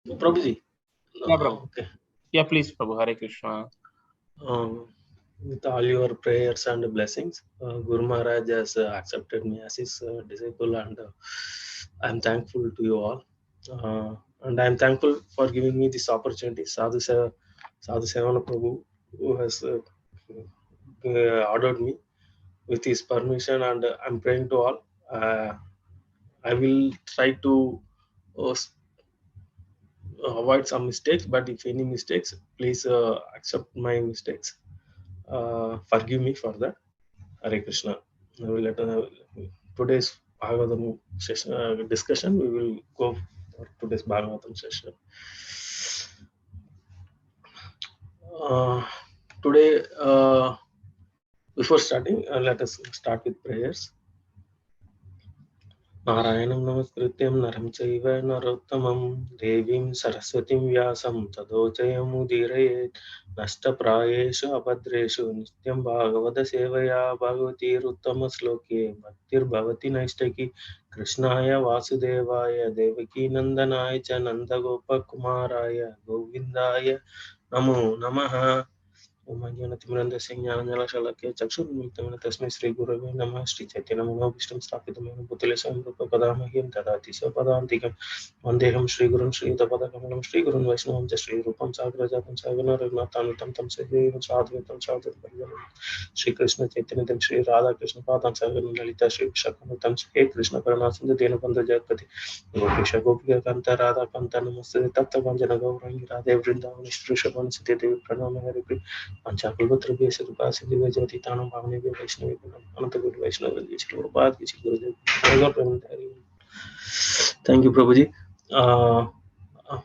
Prabhuji. Yeah, Prabhu. Okay. Yeah, please, Prabhu. Hare Krishna. With all your prayers and blessings, Guru Maharaj has accepted me as his disciple, and I'm thankful to you all. And I'm thankful for giving me this opportunity. Sadhu Sevana Prabhu, who has ordered me with his permission, and I'm praying to all. I will try to uh, avoid some mistakes, but if any mistakes, please accept my mistakes. Forgive me for that. Hare Krishna. I will let today's Bhagavatam session, discussion. We will go for today's Bhagavatam session. Today, before starting, let us start with prayers. नारायणं नमस्कृत्यं नरं चैव नरोत्तमं देवीं सरस्वतीं व्यासं ततो जयमुदीरयेत् नष्टप्रायेषु अभद्रेषु नित्यं भागवतसेवया भगवतीरुत्तमश्लोके भक्तिर्भवति नैष्टिकी कृष्णाय वासुदेवाय देवकीनन्दनाय च नन्दगोपकुमाराय गोविन्दाय नमो नमः। ओम ज्ञानतिमिरन्धस्य ज्ञानञ्जनशलाकया चक्षुरुन्मिलितं तस्मै श्रीगुरवे नमः। श्रीचैतन्यमनोभीष्टं स्थापितमेन भूतले स्वयं रूप कदा मह्यं ददाति स्वपदान्तिकं वन्देऽहं श्रीगुरुं श्रीयुतपदकमलं श्रीगुरुं वैष्णवं च श्रीरूपं साग्रजातं सहगणा रघुनाथान्वितं तं सजीवं साद्वैतं साधुर्भजनं श्रीकृष्ण चैतन्यदेव श्री राधाकृष्ण पादां सहगणं ललिता श्रीविशाखान्वितं हे कृष्ण करुणा सिन्धु दीनबन्धु जगत्पति गोपेश गोपिकान्त राधाकान्त नमस्ते तप्तकाञ्चन गौराङ्गी राधे वृन्दावनेश्वरी शोभानुसुते देवी प्रणमामि हरिप्रिय पंचाकल्पत्रयस्य कृपासिन्धु ज्योतितानं पावनेभ्यो वैष्णवेभ्यो अनन्तकोटि वैष्णवेभ्यो श्रीलोकपाद की गुरुदेव। Thank you, Prabhuji. Uh, uh,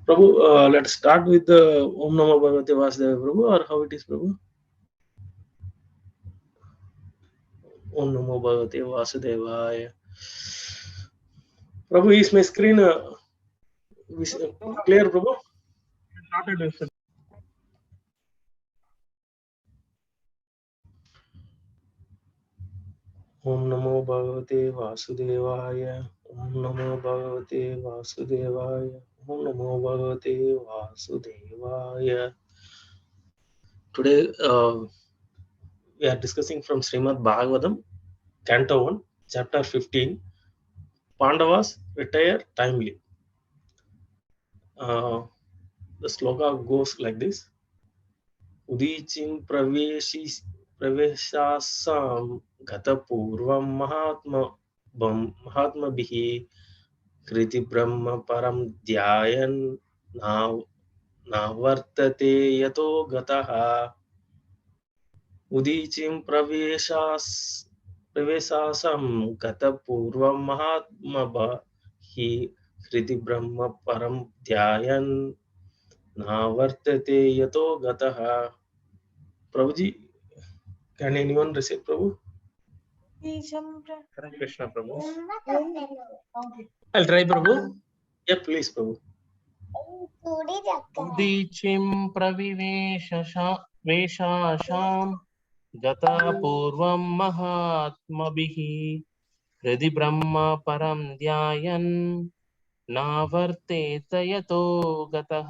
Prabhu, let's start with the Om Namo Bhagavate Vasudevaya, Prabhu, or how it is, Prabhu? Om Namo Bhagavate Vasudevaya. Prabhu, is my screen clear, Prabhu? Om Namo Bhagavate Vasudevaya. Om Namo Bhagavate Vasudevaya. Om Namo Bhagavate Vasudevaya. Today, we are discussing from Srimad Bhagavatam, Canto 1, Chapter 15. Pandavas retire timely. The sloka goes like this. Udicim praveshasam gata purvam mahatma bihi kriti brahma param dhyayan navartate yato gataha. Udicim praveshasam gata purvam mahatma bihi kriti brahma param dhyayan navartate yato gataha. Prabhuji, can anyone receive, Prabhu? Hare Krishna, Prabhu. I'll try, Prabhu. Yeah, please, Prabhu. उदीचिं प्रविवेशशां गता पूर्वं महात्मभिः हृदि ब्रह्म परं ध्यायन् नावर्तेत यतो गतः.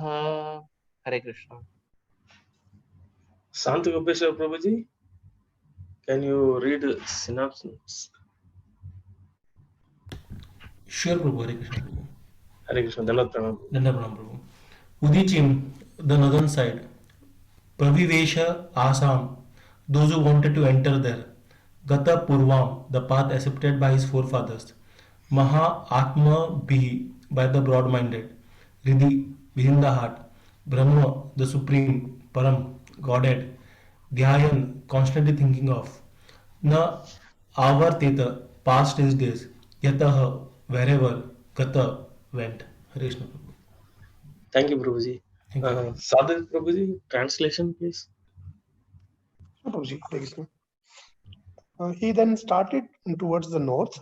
Hare Krishna. Sant Gopeshwar Prabhuji, can you read synopsis? Sure, Prabhu. Hare Krishna, Prabhu. Hare Krishna, Dandavat Pranam. Dandavat Pranam, Prabhu. Udichim, the northern side. Pravivesha, Assam, those who wanted to enter there. Gata Purvam, the path accepted by his forefathers. Maha Atma Bihi, by the broad-minded. Riddhi, within the heart. Brahma, the supreme. Param, Godhead. Dhyayan, constantly thinking of. Na Avarteta, past his days. Yataha, wherever. Gata, went. Hare Krishna. Thank you, Prabhuji. Thank you. Sadhu Prabhuji, translation, please. Prabhuji, Hare Krishna. He then started towards the north,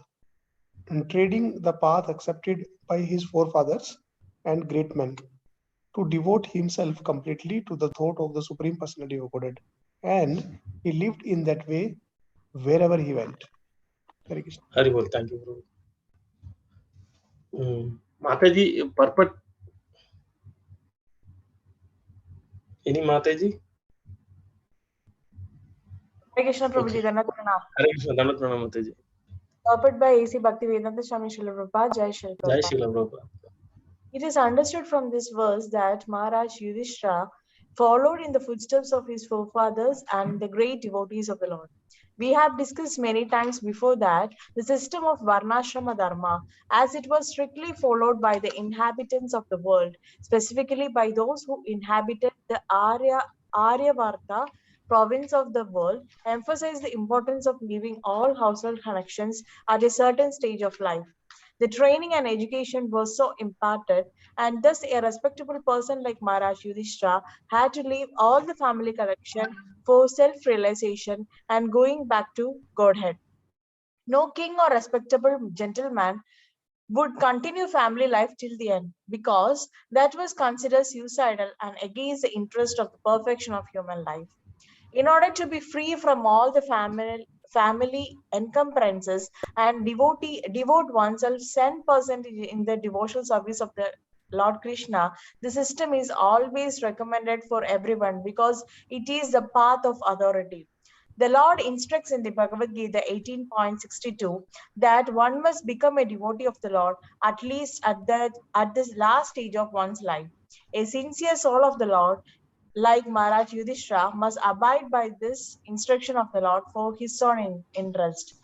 treading the path accepted by his forefathers and great men, to devote himself completely to the thought of the Supreme Personality of Godhead. And he lived in that way wherever he went. Hare Krishna. Haribol, thank you, Prabhu. Mataji, purport. Any Mataji? Hare Krishna Okay. Prabhuji, Dandavat Pranam. Hare Krishna, Dandavat Pranam Mataji. Purport by A.C. Bhaktivedanta Swami Srila Prabhupada, Jai Srila Jai Prabhupada. Srila Prabhupada. It is understood from this verse that Maharaj Yudhishthira followed in the footsteps of his forefathers and the great devotees of the Lord. We have discussed many times before that the system of Varnashrama Dharma, as it was strictly followed by the inhabitants of the world, specifically by those who inhabited the Aryavarta province of the world, emphasized the importance of leaving all household connections at a certain stage of life. The training and education was so imparted, and thus a respectable person like Maharaj Yudhishthira had to leave all the family connection for self-realization and going back to Godhead. No king or respectable gentleman would continue family life till the end because that was considered suicidal and against the interest of the perfection of human life. In order to be free from all the family encumbrances and devote oneself 10% in the devotional service of the Lord Krishna, the system is always recommended for everyone because it is the path of authority. The Lord instructs in the Bhagavad Gita 18.62 that one must become a devotee of the Lord at least at this last stage of one's life. A sincere soul of the Lord like Maharaj Yudhishthira, must abide by this instruction of the Lord for his own interest.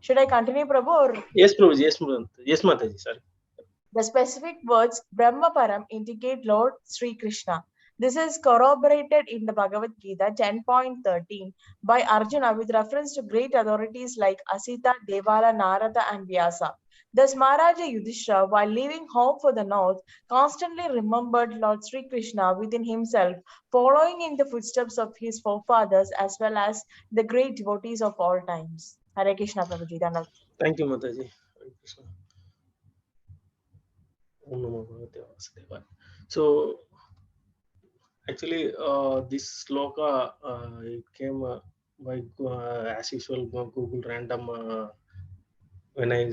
Should I continue, Prabhu? Or Yes, Prabhuji. Yes, Prabhuji. Yes, Mataji. Sorry. the specific words Brahmaparam indicate Lord Sri Krishna. This is corroborated in the Bhagavad Gita 10.13 by Arjuna with reference to great authorities like Asita, Devala, Narada, and Vyasa. Thus, Maharaja Yudhishthira, while leaving home for the north, constantly remembered Lord Sri Krishna within himself, following in the footsteps of his forefathers as well as the great devotees of all times. Hare Krishna, Prabhuji. Dandavat. Thank you, Mataji. Hare Krishna. Om Namo Bhagavate Vasudevaya. So, actually, this sloka it came by as usual Google random. When I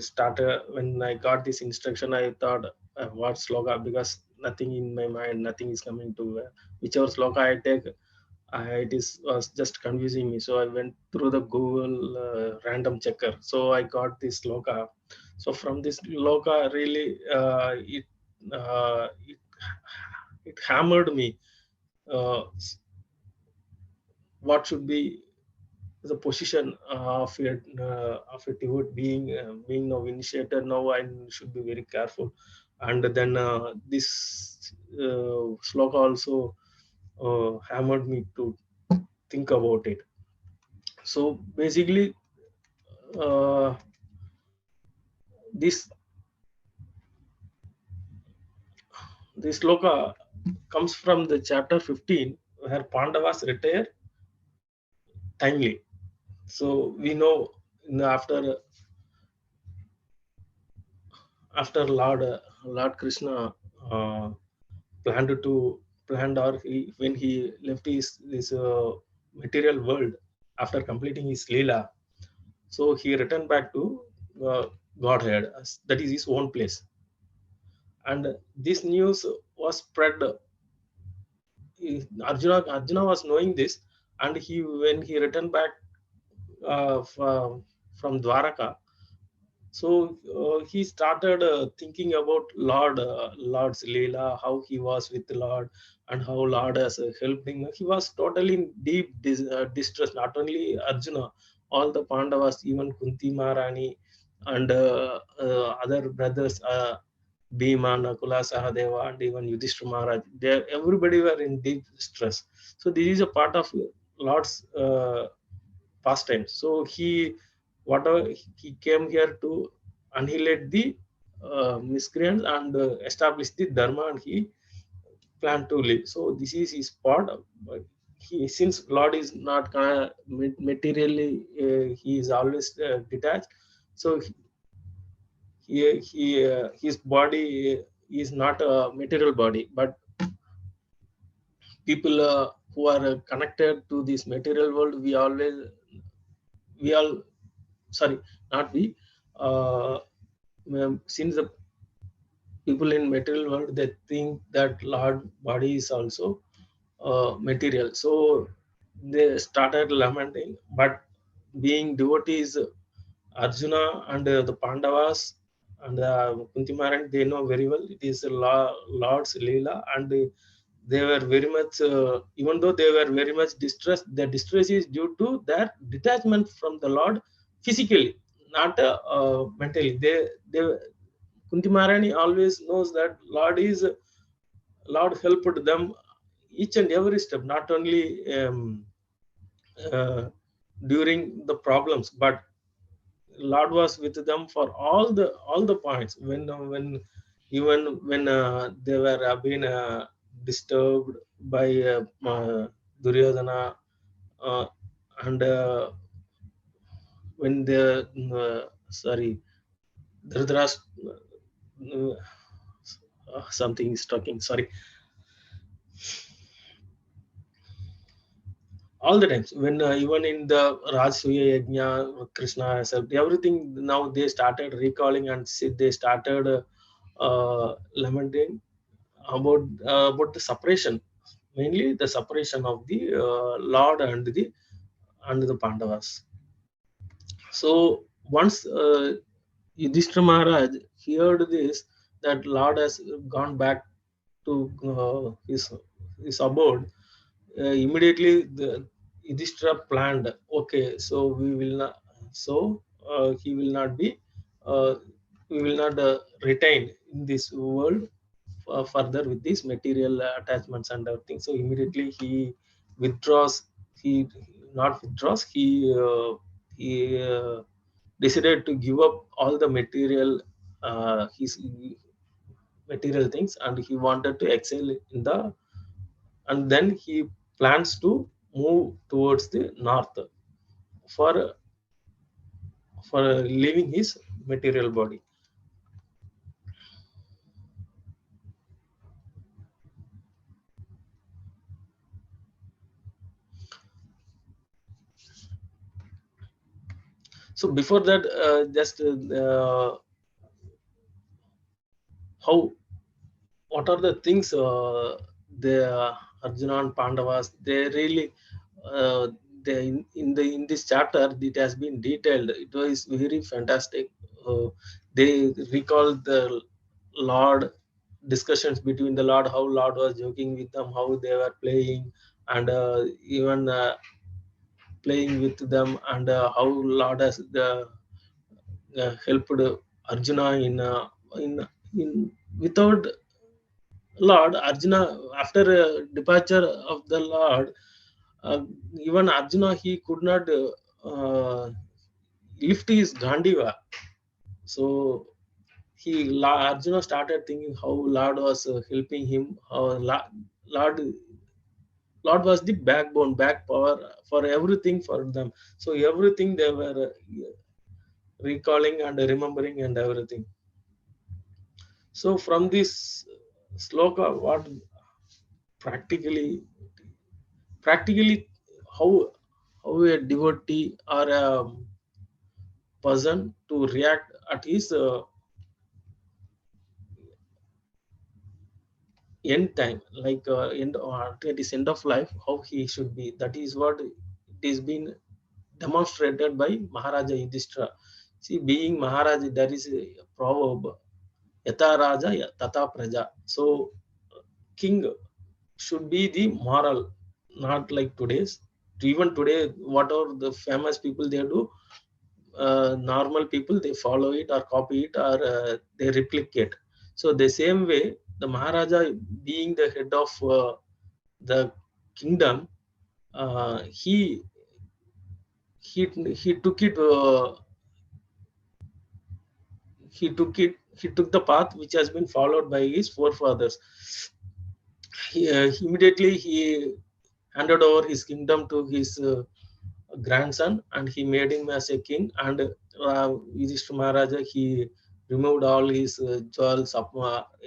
got this instruction, I thought what sloka, because nothing in my mind, nothing is coming to whichever sloka I take. It was just confusing me, so I went through the Google random checker. So I got this sloka. So from this sloka, really, it hammered me. What should be the position of a devotee being now initiated? Now I should be very careful. And then this sloka also hammered me to think about it. So basically, this sloka comes from the chapter 15, where Pandavas retire timely. So we know after Lord Krishna uh, planned, or when he left this material world after completing his leela, so he returned back to Godhead. That is his own place. And this news was spread. Arjuna was knowing this, and when he returned back from Dwaraka, so he started thinking about Lord's Leela, how he was with Lord, and how Lord has helped him. He was totally in deep distress. Not only Arjuna, all the Pandavas, even Kunti Maharani, and other brothers, Bhima, Nakula, Sahadeva, and even Yudhishthira Maharaj. Everybody were in deep stress. So this is a part of Lord's pastime. So he came here to annihilate the miscreants and establish the dharma, and he planned to live. So this is his part. But since Lord is not materially, he is always detached. So his body is not a material body, but people who are connected to this material world, we all sorry not we since the people in material world, they think that Lord body is also material. So they started lamenting, but being devotees, Arjuna and the Pandavas and Kunti Maharani, they know very well it is Lord's Leela, and they were very much, even though they were very much distressed, the distress is due to their detachment from the Lord physically, not mentally. They Kunti Maharani always knows that Lord helped them each and every step, not only uh, during the problems, but Lord was with them for all the points when even when they were being disturbed by Duryodhana, uh, and when the sorry Dhritarashtra, something is talking, sorry, all the times when even in the Rajasuya Yajna, Krishna herself, everything, now they started recalling, and they started lamenting about the separation, mainly the separation of the Lord and the Pandavas. So once Yudhishthira Maharaj heard this, that Lord has gone back to his abode, immediately the Yudhishthira planned, okay, so we will not, so he will not be, uh, we will not retain in this world further with these material attachments and everything. So immediately he withdraws. He not withdraws. He decided to give up all the material, his material things, and he wanted to excel in the, and then he plans to move towards the north for leaving his material body. So before that, just how, what are the things the Arjuna and Pandavas, they really they in this chapter it has been detailed. It was very fantastic. They recall the Lord, discussions between the Lord, how Lord was joking with them, how they were playing, and even playing with them, and how Lord has helped Arjuna in without Lord, Arjuna, after departure of the Lord, uh, even Arjuna, he could not lift his Gandiva. So Arjuna started thinking how Lord was helping him. How Lord, Lord was the backbone, back power for everything for them. So everything they were recalling and remembering and everything. So from this sloka, what practically practically how a devotee or a person to react at his end time, like end or at his end of life, how he should be. That is what it is been demonstrated by Maharaja Yudhishthira. See, being Maharaja, there is a proverb, Yata Raja Tata Praja. So king should be the moral, not like today's. Even today, whatever the famous people they do, normal people they follow it or copy it, or they replicate. So the same way, the Maharaja, being the head of the kingdom, he he took it he took the path which has been followed by his forefathers. Immediately he handed over his kingdom to his grandson, and he made him as a king. And Yudhishthira Maharaja, he removed all his jewels,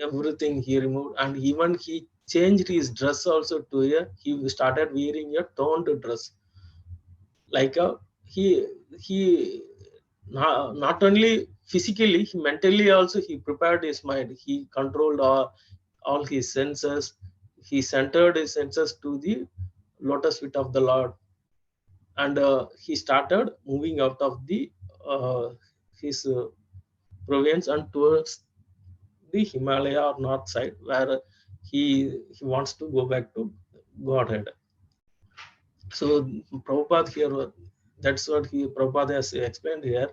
everything he removed, and even he changed his dress also to he started wearing a toned dress, like he not only physically, mentally also he prepared his mind. He controlled all his senses. He centered his senses to the lotus feet of the Lord, and he started moving out of the his province and towards the Himalaya or north side, where he wants to go back to Godhead. So Prabhupada here, that's what Prabhupada has explained here.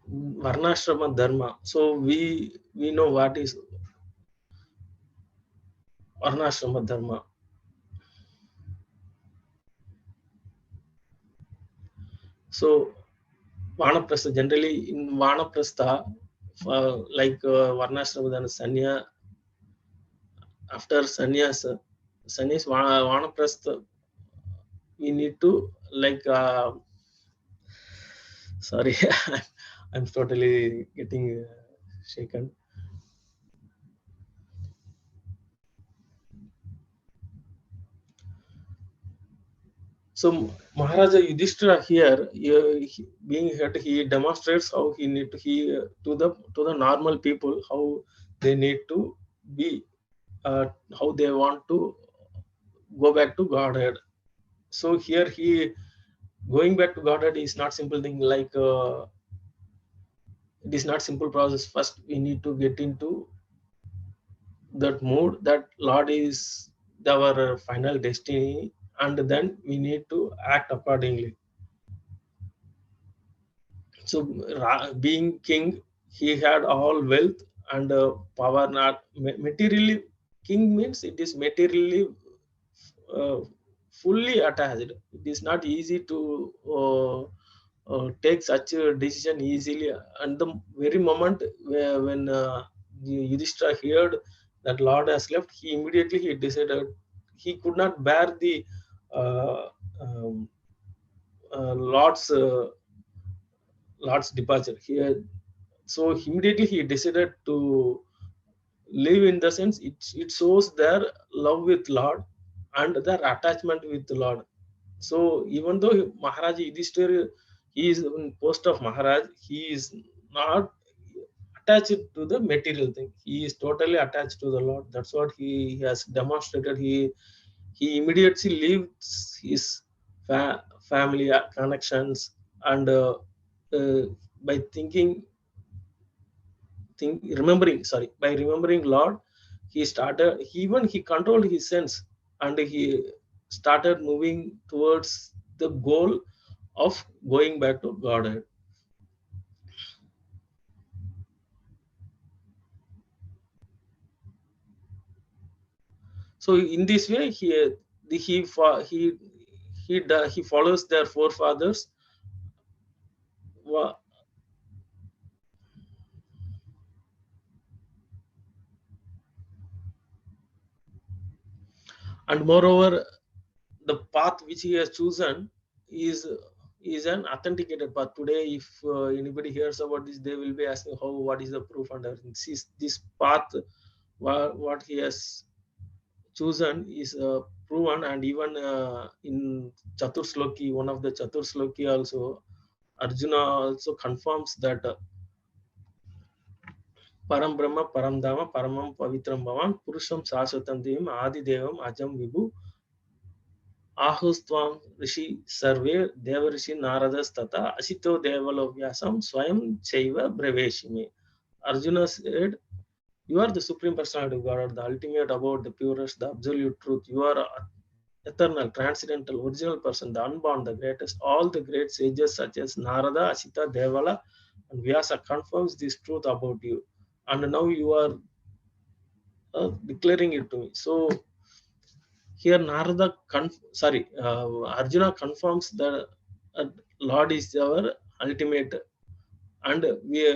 Varnashrama Dharma. So we know what is Varnashrama Dharma. So Vanaprastha, generally in Vanaprastha, Varnashrama Dharma, Sanya, after sannyas, Vanaprastha, we need to sorry, I'm totally getting shaken. So Maharaja Yudhishthira here, being head, he demonstrates how he need to the normal people how they need to be, how they want to go back to Godhead. So here he going back to Godhead is not simple thing, it is not simple process. First we need to get into that mood that Lord is our final destiny, and then we need to act accordingly. So being king, he had all wealth and power. Not materially, king means it is materially uh, fully attached. It is not easy to take such a decision easily. And the very moment when Yudhishthira heard that Lord has left, he immediately decided he could not bear the uh, um, Lord's departure here. So immediately he decided to live, in the sense it shows their love with Lord and their attachment with the Lord. So even though Maharaj Yudhishthira, he is in post of Maharaj, he is not attached to the material thing. He is totally attached to the Lord. That's what he has demonstrated. He immediately leaves his family connections, and by remembering Lord, he controlled his sense, and he started moving towards the goal of going back to Godhead. So in this way, he follows their forefathers. And moreover, the path which he has chosen is an authenticated path. Today, if anybody hears about this, they will be asking what is the proof, and everything. This path, what he has chosen is proven, and even in Chatursloki, one of the Chatursloki also, Arjuna also confirms that Param Brahma, Param Dhamma, Paramam Pavitram Bhavan, Purusham Saswatam Devam, Adi Devam, Ajam Vibhu, Ahustvam Rishi Sarve, Devarishi Naradas Tata, Asito Devalo Vyasam, Swayam Chaiva Breveshime. Arjuna said, you are the Supreme Personality of God, the ultimate about the purest, the absolute truth. You are eternal, transcendental, original person, the unborn, the greatest. All the great sages such as Narada, Asita, Devala, and Vyasa confirms this truth about you. And now you are declaring it to me. So here Arjuna confirms that Lord is our ultimate, and we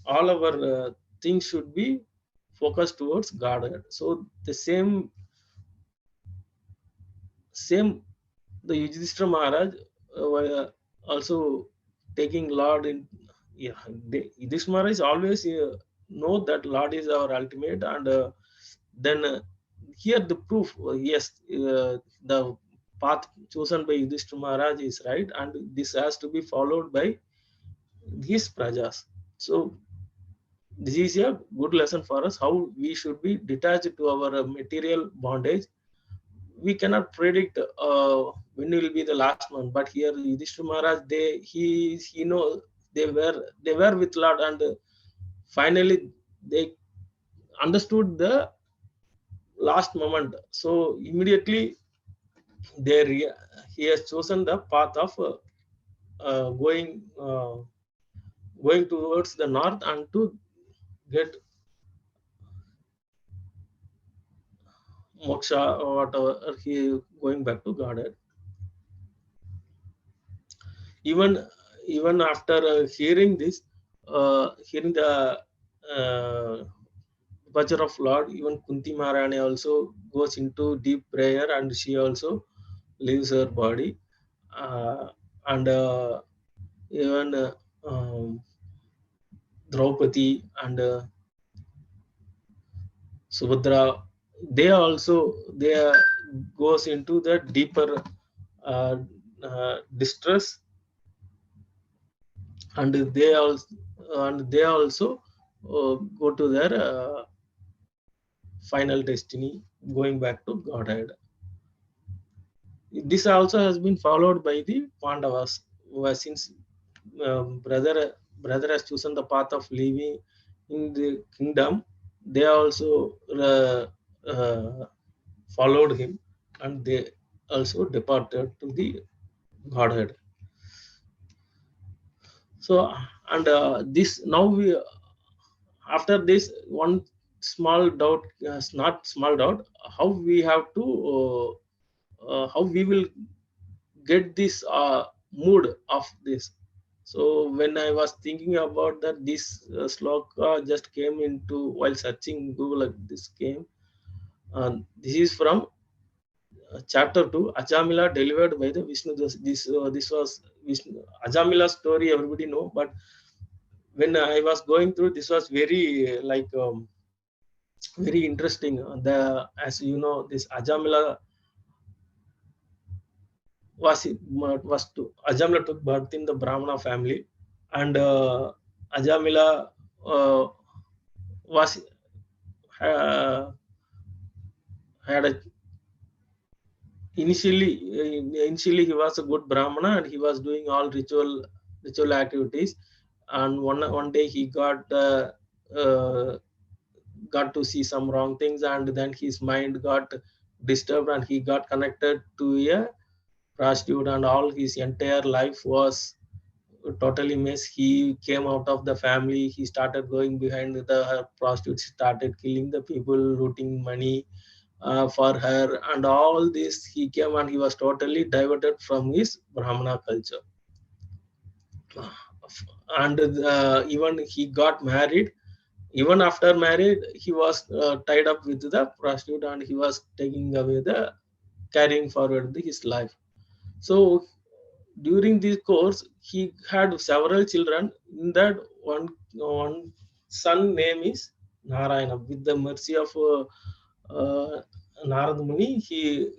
all our things should be focused towards Godhead. So the same the Yudhishthira Maharaj also taking Lord in. Yudhishthira Maharaj always know that Lord is our ultimate, and then here the proof, yes, the path chosen by Yudhishthira Maharaj is right, and this has to be followed by his prajas. So this is a good lesson for us how we should be detached to our material bondage. We cannot predict when will be the last one, but here Yudhishthira Maharaj, he know they were with Lord, and finally they understood the last moment. So immediately he has chosen the path of going towards the north and to get moksha or whatever, he going back to Godhead. Even after hearing this, hearing the departure of Lord, even Kunti Maharani also goes into deep prayer, and she also leaves her body. And even Draupadi and Subhadra, they goes into the deeper distress, and they also go to their final destiny, going back to Godhead. This also has been followed by the Pandavas, since brother has chosen the path of living in the kingdom. They also followed him, and they also departed to the Godhead. So, and this now we, after this, one small doubt, not small doubt, how we have to how we will get this mood of this. So when I was thinking about that, this sloka just came into while searching Google. This came. This is from chapter 2, Ajamila delivered by the Vishnu. This was Vishnu. Ajamila story everybody know, but when I was going through, this was very very interesting. As you know, this Ajamila Ajamila took birth in the Brahmana family, and Ajamila was had a initially he was a good Brahmana, and he was doing all ritual activities, and one day he got to see some wrong things, and then his mind got disturbed, and he got connected to a prostitute, and all his entire life was totally mess. He came out of the family, he started going behind the prostitutes, started killing the people, looting money for her, and all this. He came and he was totally diverted from his Brahmana culture. And even he got married. Even after married, he was tied up with the prostitute, and he was taking away carrying forward his life. So during this course, he had several children. In that, one son name is Narayana. With the mercy of Narad Muni,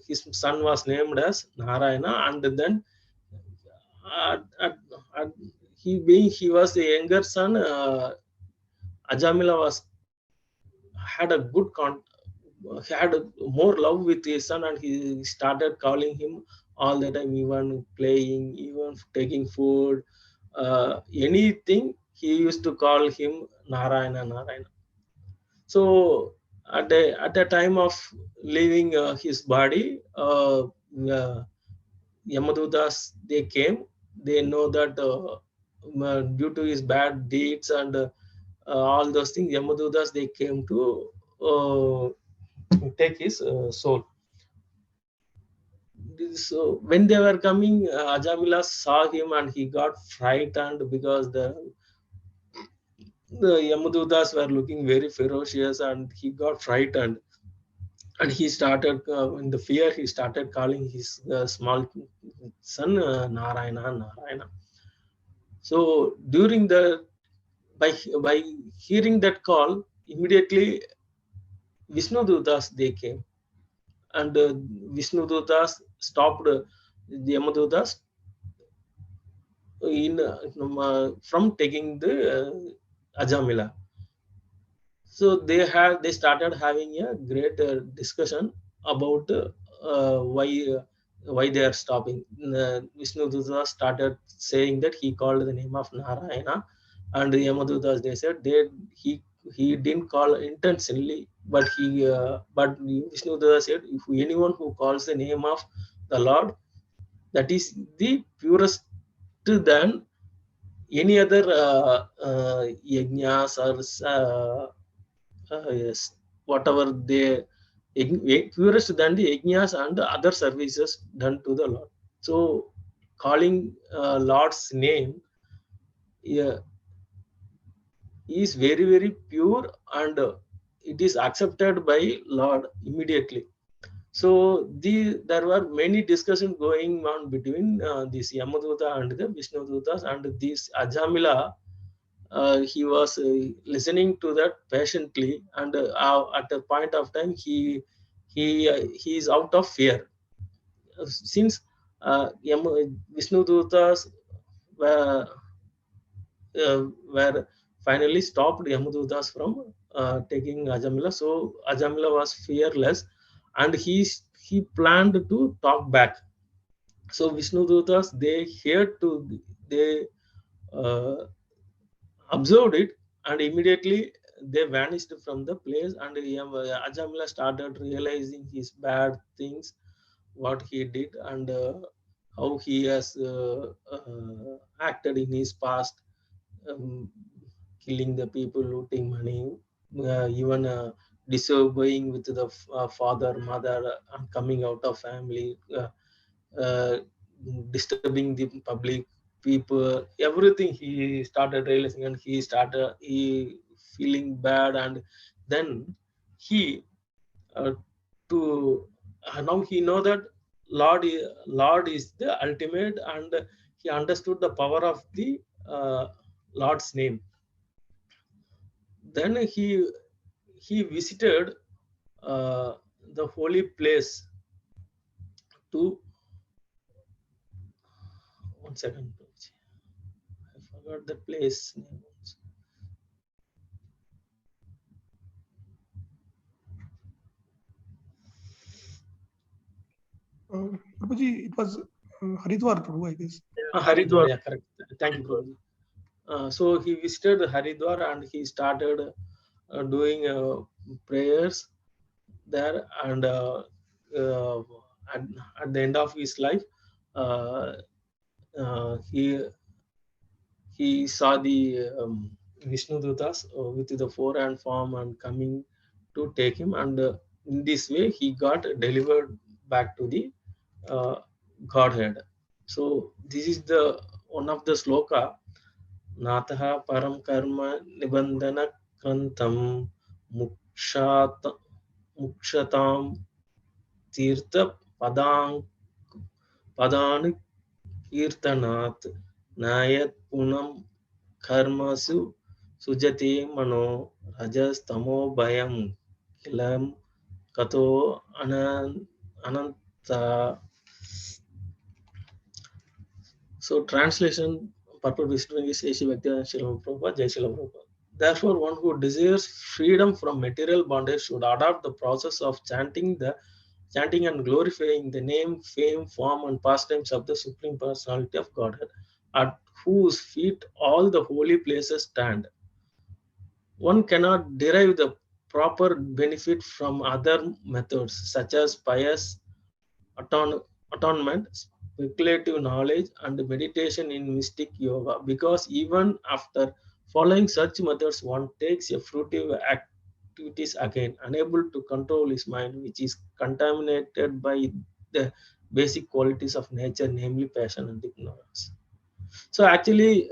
his son was named as Narayana, and then uh, at, at, he was a younger son. Ajamila had a good had more love with his son, and he started calling him all the time, even playing, even taking food, anything. He used to call him Narayana, Narayana. So at the time of leaving his body, Yamadutas, they came. They know that due to his bad deeds and all those things, Yamadutas, they came to take his soul. So when they were coming, Ajamila saw him, and he got frightened, because the Yamadutas were looking very ferocious, and he got frightened, and he started in the fear. He started calling his small son Narayana, Narayana. So during by hearing that call, immediately Vishnu Dutas, they came, and Vishnu Dutas, stopped the Yamadutas from taking the Ajamila. So they started having a great discussion about why they are stopping. Vishnuduta started saying that he called the name of Narayana, and the Yamadutas, they said he didn't call intentionally, but Vishnuduta said, if anyone who calls the name of the Lord, that is the purest than any other yajnas or yes, whatever they purest than the yajnas and other services done to the Lord. So calling Lord's name, yeah, is very, very pure, and it is accepted by Lord immediately. So there were many discussions going on between this Yamaduta and the Vishnudutas, and this Ajamila. He was listening to that patiently, and at a point of time he is out of fear, since Vishnudutas were finally stopped Yamadutas from taking Ajamila. So Ajamila was fearless, and he planned to talk back. So Vishnudutas, they observed it, and immediately they vanished from the place, and Ajamila started realizing his bad things, what he did, and how he has acted in his past, um, killing the people, looting money, even disobeying with the father, mother, and coming out of family, uh, disturbing the public people, everything he started realizing, and he feeling bad, and then he uh, to now he know that Lord is the ultimate, and he understood the power of the Lord's name. Then he visited the holy place to, one second, I forgot the place name. Prabhuji, it was Haridwar, Prabhu, I guess. Haridwar, yeah, correct. Thank you, Prabhuji. So he visited Haridwar, and he started doing prayers there, and at the end of his life, he saw the Vishnu Dutas with the four-hand form and coming to take him, and in this way he got delivered back to the Godhead. So this is the one of the sloka. Nataha param karma nibandhana krantam mukshatam tirtha padani kirtanat nayat punam karmasu sujati mano rajas tamo bayam kilam kato ananta. So translation purpose Vishnu is Eshi Bhaktivedanta Srila Prabhupada, Jai Srila Prabhupada. Therefore, one who desires freedom from material bondage should adopt the process of chanting and glorifying the name, fame, form, and pastimes of the Supreme Personality of Godhead, at whose feet all the holy places stand. One cannot derive the proper benefit from other methods, such as pious atonement, speculative knowledge, and meditation in mystic yoga, because even after following such methods, one takes a fruitive activities again, unable to control his mind, which is contaminated by the basic qualities of nature, namely passion and ignorance. So actually,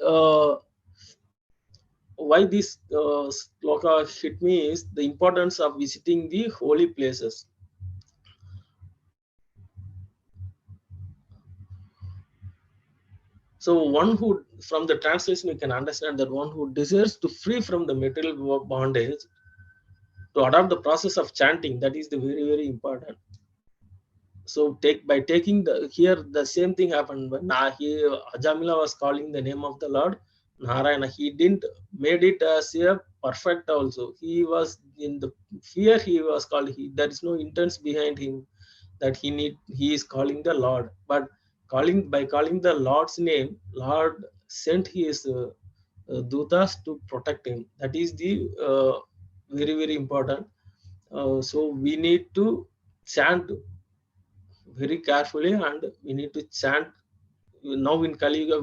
why this sloka hit me is the importance of visiting the holy places. So one who, from the translation, we can understand that one who desires to free from the material bondage, to adopt the process of chanting, that is the very, very important. So by taking the same thing happened. When Ajamila was calling the name of the Lord Narayana, he didn't made it as a perfect also. He was in the fear, he was called. There is no intents behind him that he is calling the Lord. But by calling the Lord's name, Lord sent his dutas to protect him. That is the very, very important. So we need to chant very carefully, and we need to chant. Now in Kali Yuga,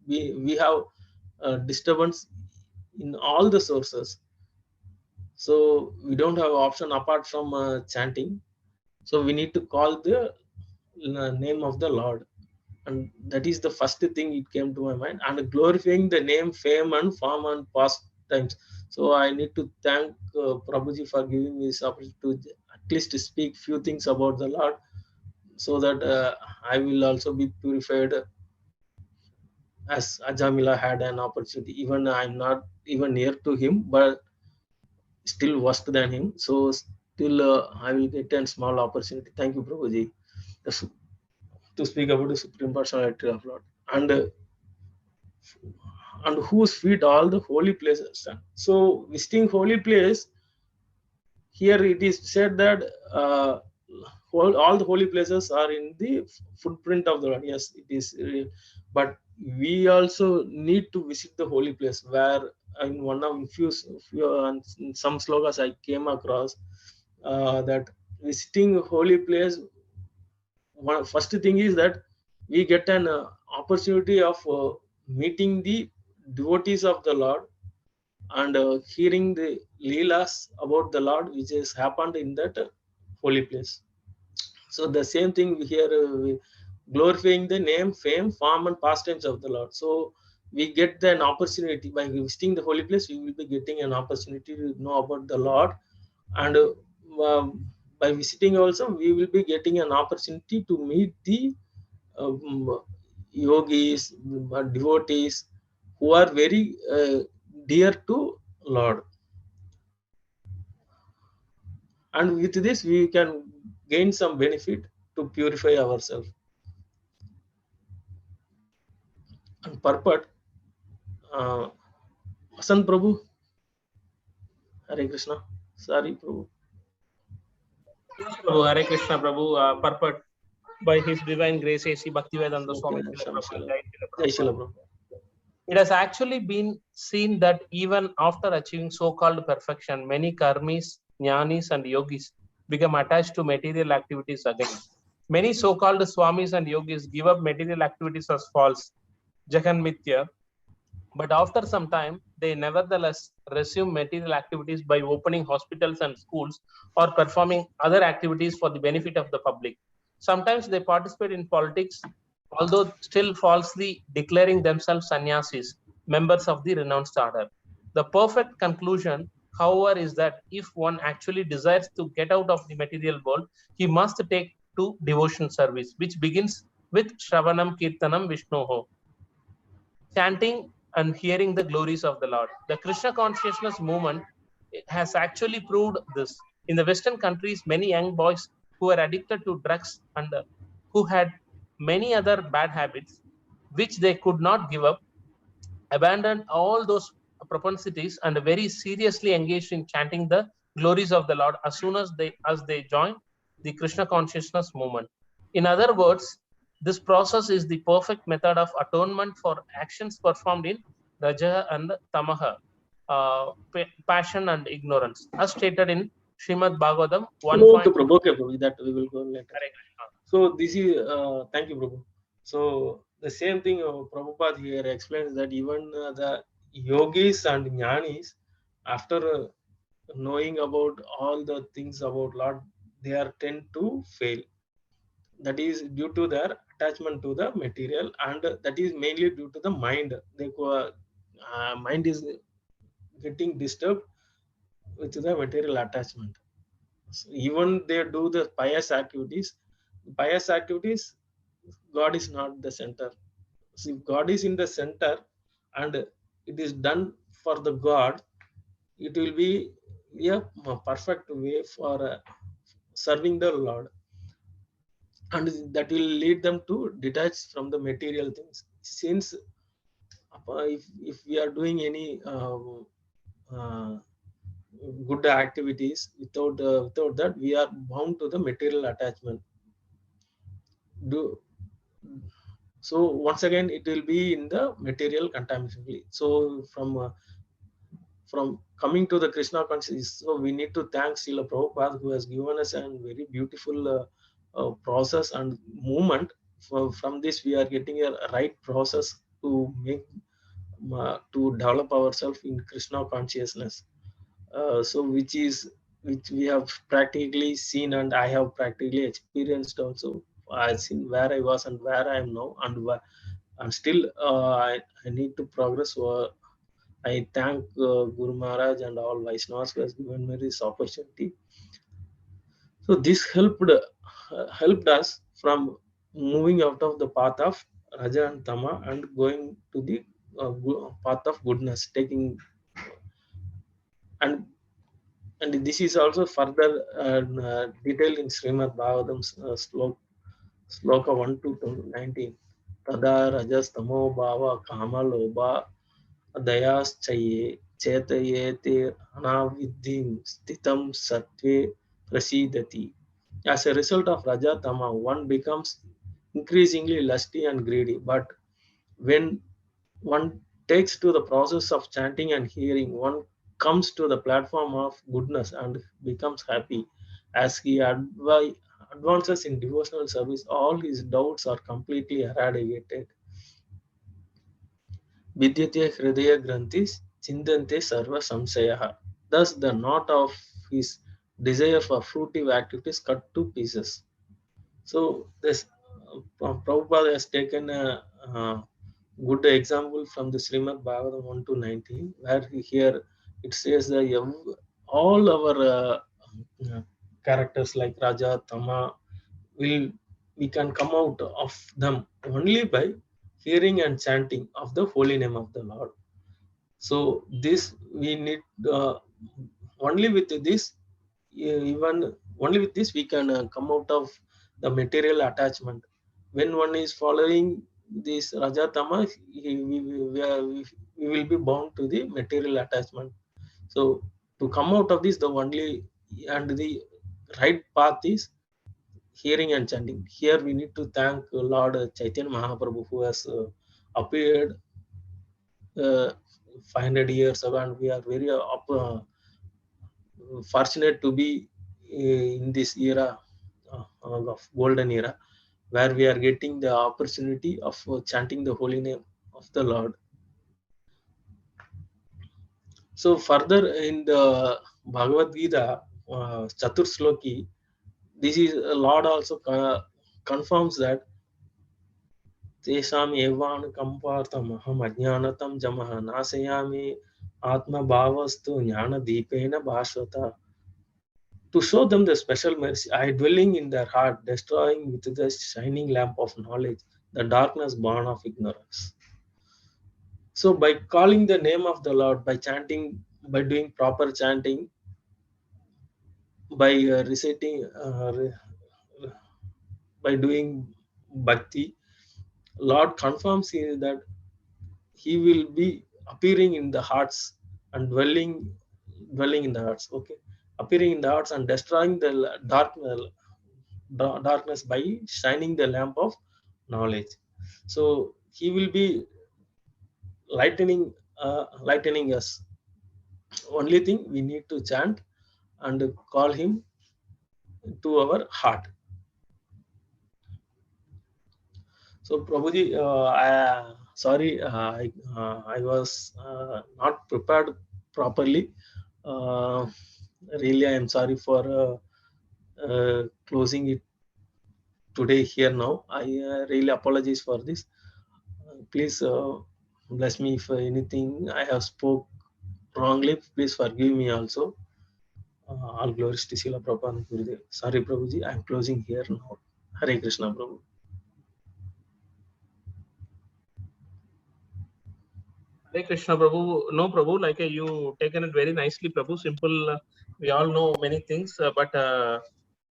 we have disturbance in all the sources, so we don't have option apart from chanting. So we need to call the name of the Lord, and that is the first thing it came to my mind. And glorifying the name, fame, and form and past times. So I need to thank Prabhuji for giving me this opportunity to at least speak few things about the Lord, so that I will also be purified as Ajamila had an opportunity. Even I'm not even near to him, but still worse than him. So still I will get a small opportunity. Thank you, Prabhuji, to speak about the Supreme Personality of Lord, and whose feet all the holy places stand. So visiting holy place, here it is said that all the holy places are in the footprint of the Lord. Yes, it is, but we also need to visit the holy place. Where in one of in some slokas I came across that visiting holy place, first thing is that we get an opportunity of meeting the devotees of the Lord, and hearing the leelas about the Lord which has happened in that holy place. So the same thing here, glorifying the name, fame, form, and pastimes of the Lord. So we get an opportunity by visiting the holy place. We will be getting an opportunity to know about the Lord, and by visiting also we will be getting an opportunity to meet the um, yogis, devotees who are very dear to Lord. And with this we can gain some benefit to purify ourselves. And purport, uh, Hasan Prabhu, Hare Krishna. Sorry, Prabhu. Prabhu, Hare Krishna, Prabhu. Purport by His Divine Grace, A.C. Bhaktivedanta Swami. Jai Shila Prabhu. It has actually been seen that even after achieving so-called perfection, many karmis, jnanis, and yogis become attached to material activities again. Many so-called swamis and yogis give up material activities as false, Jagan Mithya, but after some time, they nevertheless resume material activities by opening hospitals and schools or performing other activities for the benefit of the public. Sometimes they participate in politics, although still falsely declaring themselves sannyasis, members of the renounced order. The perfect conclusion, however, is that if one actually desires to get out of the material world, he must take to devotion service, which begins with Shravanam Kirtanam Vishnoho, chanting and hearing the glories of the Lord. The Krishna consciousness movement has actually proved this. In the Western countries, many young boys who are addicted to drugs and who had many other bad habits, which they could not give up, abandoned all those propensities and very seriously engaged in chanting the glories of the Lord as soon as they joined the Krishna consciousness movement. In other words, this process is the perfect method of atonement for actions performed in Raja and Tamaha, passion and ignorance, as stated in Srimad Bhagavatam 1. Okay, Prabhu, that we will go later. So this is, thank you, Prabhu. So the same thing Prabhupada here explains, that even the yogis and jnanis, after knowing about all the things about Lord, they are tend to fail. That is due to their attachment to the material, and that is mainly due to the mind. The mind is getting disturbed with the material attachment. So even they do the pious activities, God is not the center. So if God is in the center and it is done for the God, it will be a perfect way for serving the Lord. and that will lead them to detach from the material things. Since if we are doing any uh, good activities, without that we are bound to the material attachment. Do so once again it will be in the material contamination. So from coming to the Krishna consciousness, so we need to thank Srila Prabhupada, who has given us a very beautiful process and movement. From this, we are getting a right process to make to develop ourselves in Krishna consciousness. So which we have practically seen, and I have practically experienced also. I've seen where I was and where I am now, and still I need to progress. So I thank Guru Maharaj and all Vaishnavas who has given me this opportunity. So this helped us from moving out of the path of Raja and Tama and going to the path of goodness, taking and this is also further detailed in Srimad Bhagavatam's sloka 1 to 19. Tada rajas tamo bhava kama lobha दयाश्चये चेतयेते अनाविद्धिं स्थितं सत्त्वे prasidati. As a result of Raja Tama, one becomes increasingly lusty and greedy. But when one takes to the process of chanting and hearing, one comes to the platform of goodness and becomes happy. As he advances in devotional service, all his doubts are completely eradicated. Vidyate Hridaya Granthis Chindante Sarva Samsayaha. Thus, the knot of his desire for fruitive activities cut to pieces. So, this Prabhupada has taken a good example from the Srimad Bhagavatam 1 to 19, where here it says that all our characters like Raja, Tama, we can come out of them only by hearing and chanting of the holy name of the Lord. So this we need only with this, even only with this we can come out of the material attachment. When one is following this Raja Tama, we will be bound to the material attachment. So to come out of this, the only and the right path is hearing and chanting. Here we need to thank Lord Chaitanya Mahaprabhu, who has appeared uh, 500 years ago, and we are very fortunate to be in this era of golden era, where we are getting the opportunity of chanting the holy name of the Lord. So further in the Bhagavad Gita, Chatur Sloki, this is Lord also confirms that तेषाम् एवानुकम्पार्थम् अहम् अज्ञानतं जमः नाशयामि आत्मभावस्तु ज्ञानदीपेन भास्वता. To show them the special mercy, I dwelling in their heart, destroying with the shining lamp of knowledge the darkness born of ignorance. So by calling the name of the Lord, by chanting, by doing proper chanting, by reciting, by doing bhakti, Lord confirms that he will be appearing in the hearts and dwelling in the hearts. Okay, appearing in the hearts and destroying the darkness by shining the lamp of knowledge. So he will be lightening us. Only thing we need to chant and call him to our heart. So Prabhuji, sorry, I was not prepared properly. Really, I am sorry for closing it today here now. I really apologize for this. Please bless me if anything I have spoke wrongly. Please forgive me also. All glories to Srila Prabhupada and Gurudev. Sorry, Prabhuji, I am closing here now. Hare Krishna, Prabhu. Hare Krishna, Prabhu. No, Prabhu, like you taken it very nicely, Prabhu. Simple. We all know many things, but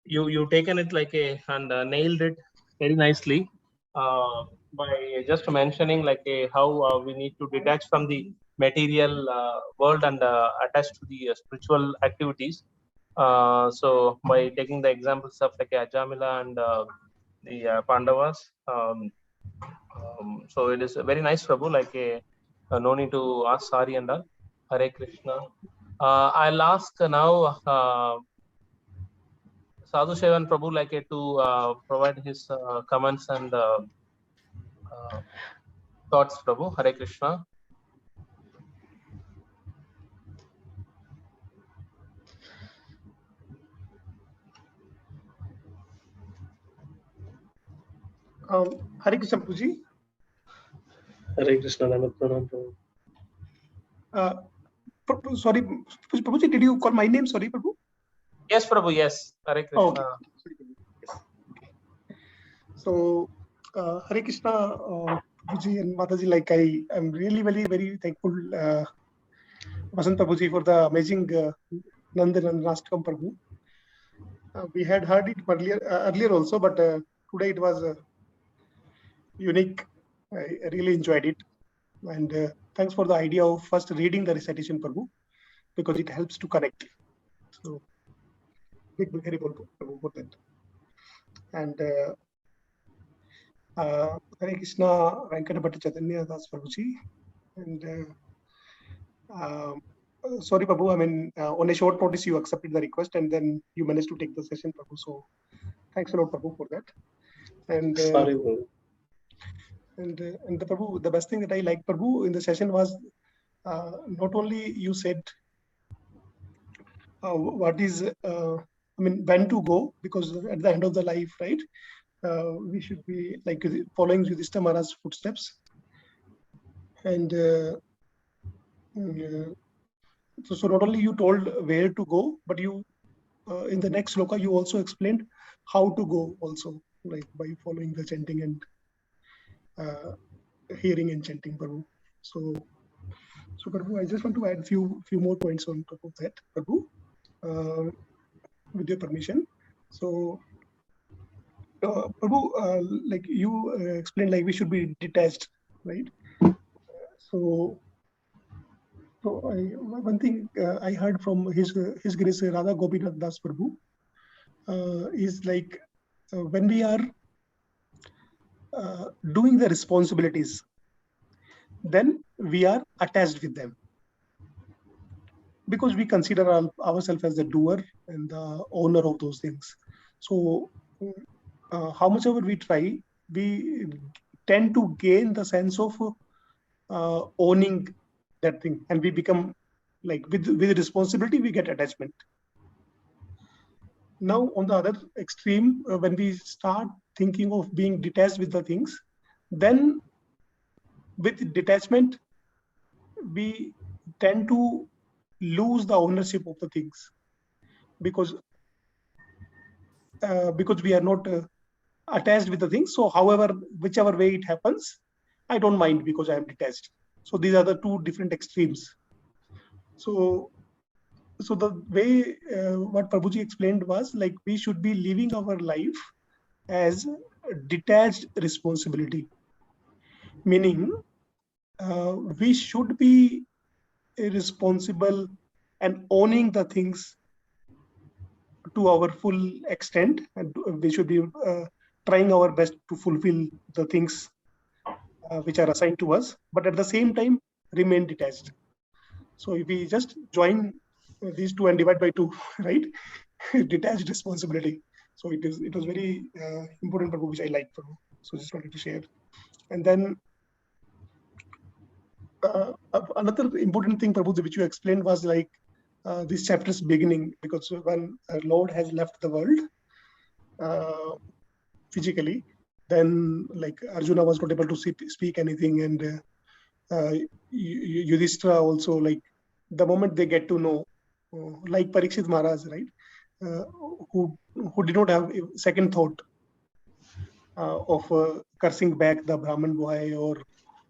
you taken it like a and nailed it very nicely by just mentioning like how we need to detach from the material world and attach to the spiritual activities. So by taking the examples of like Ajamila and the Pandavas, so it is very nice, Prabhu. Like no need to ask sorry and all. Hare Krishna. I'll ask now Sadhu Shevan Prabhu like to provide his comments and thoughts, Prabhu. Hare Krishna. Hare Krishna, Prabhuji. Hare Krishna, Dandavat Pranam, Prabhu. Sorry, Prabhuji, did you call my name? Sorry, Prabhu. Yes, Prabhu. Yes. Hare Krishna. Oh, okay. Yes. So, Hare Krishna, Prabhuji and Mataji. Like I am really very, very thankful, Vasant Prabhuji, for the amazing Nandan and Rastakam Prabhu. We had heard it earlier also, but today it was unique. I really enjoyed it, and thanks for the idea of first reading the recitation, Prabhu, because it helps to connect. So, big Hare Prabhu for that. And Hare Krishna, Venkatapati Chaitanya Das Prabhuji, and sorry, Prabhu. I mean, on a short notice, you accepted the request, and then you managed to take the session, Prabhu. So, thanks a lot, Prabhu, for that. And Sorry, Prabhu. and the Prabhu, the best thing that I liked, Prabhu, in the session was not only you said what is, I mean, when to go, because at the end of the life, right, we should be like following Yudhishthira Maharaj's footsteps. And so not only you told where to go, but you, in the next sloka, you also explained how to go also, like by following the chanting and hearing and chanting, Prabhu. So Prabhu, I just want to add few more points on top of that, Prabhu, with your permission. So, Prabhu, like you explained, like we should be detached, right? So one thing I heard from His Grace Radha Gopinath Das Prabhu is like when we are doing the responsibilities, then we are attached with them, because we consider ourselves as the doer and the owner of those things. So how much ever we try, we tend to gain the sense of owning that thing, and we become like with responsibility, we get attachment. Now, on the other extreme, when we start thinking of being detached with the things, then with detachment, we tend to lose the ownership of the things, because we are not attached with the things. So however, whichever way it happens, I don't mind because I am detached. So these are the two different extremes. So the way what Prabhuji explained was like we should be living our life as detached responsibility, meaning we should be responsible and owning the things to our full extent, and we should be trying our best to fulfill the things which are assigned to us, but at the same time remain detached. So if we just join these two and divide by two, right, detached responsibility. So it was very important, Prabhu, which I like, Prabhu. So just wanted to share. And then another important thing, Prabhu, which you explained was like this chapter's beginning, because when our Lord has left the world physically, then like Arjuna was not able to speak anything, and Yudhishthira also, like the moment they get to know, like Parikshit Maharaj, right, who did not have a second thought of cursing back the Brahman boy or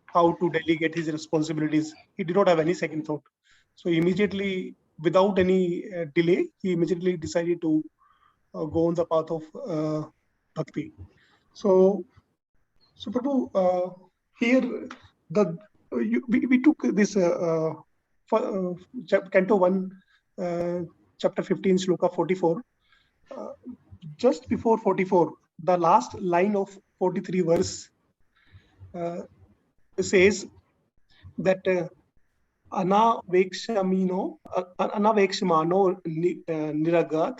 how to delegate his responsibilities. He did not have any second thought. So immediately, without any delay, he immediately decided to go on the path of bhakti. So Prabhu, here we took this Canto 1, chapter 15, Shloka 44. Just before 44, the last line of 43 verse says that anavekshmano niragat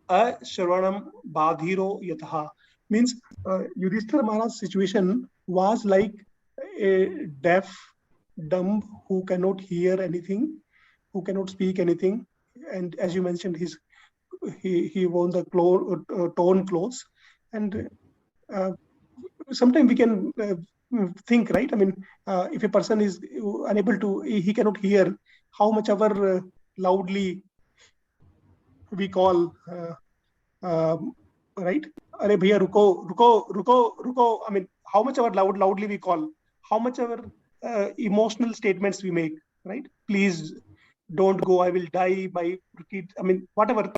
ashravanam badhiro yatha. Means Yudhishthira Maharaj's situation was like a deaf, dumb who cannot hear anything, who cannot speak anything, and as you mentioned, he wore the torn clothes, and sometimes we can think, right? I mean, if a person is unable to, he cannot hear, how much ever loudly we call, right? Arey bhaiya ruko, ruko, ruko, ruko. I mean, how much ever loudly we call, how much ever emotional statements we make, right? Please don't go, I will die, my kid. I mean, whatever,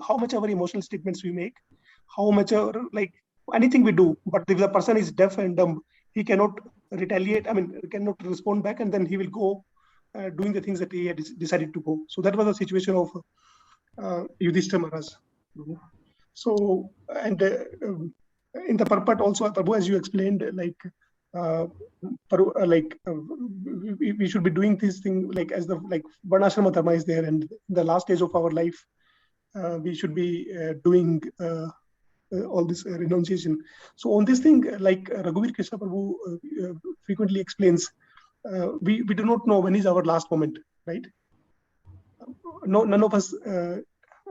how much ever emotional statements we make, how much ever, like anything we do, but if the person is deaf and dumb, he cannot retaliate, I mean, cannot respond back, and then he will go doing the things that he had decided to go. So that was the situation of Yudhishthira Maharaj. So, and in the purport also, Prabhu, as you explained, like we should be doing this thing like as the like Varnashrama Dharma is there, and in the last stage of our life, we should be doing all this renunciation. So on this thing, like Raghuveer Krishna Prabhu frequently explains, we do not know when is our last moment, right? No, none of us.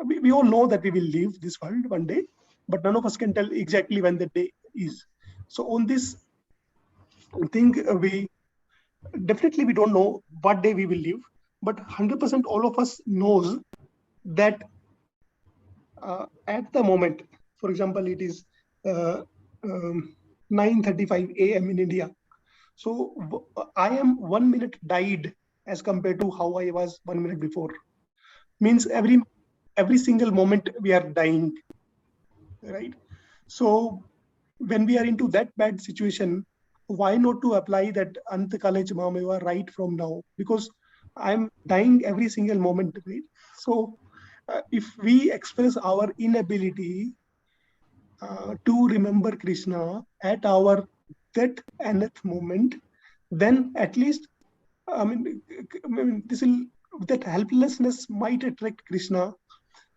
We all know that we will leave this world one day, but none of us can tell exactly when that day is. So on this thing, we don't know what day we will leave, but 100% all of us knows that at the moment, for example, it is 9:35 a.m. in India. So I am 1 minute died as compared to how I was 1 minute before. Means every single moment we are dying, right? So when we are into that bad situation, why not to apply that Antakale Chamameva right from now? Because I'm dying every single moment, right? So if we express our inability to remember Krishna at our that nth moment, then at least, I mean this will, that helplessness might attract Krishna.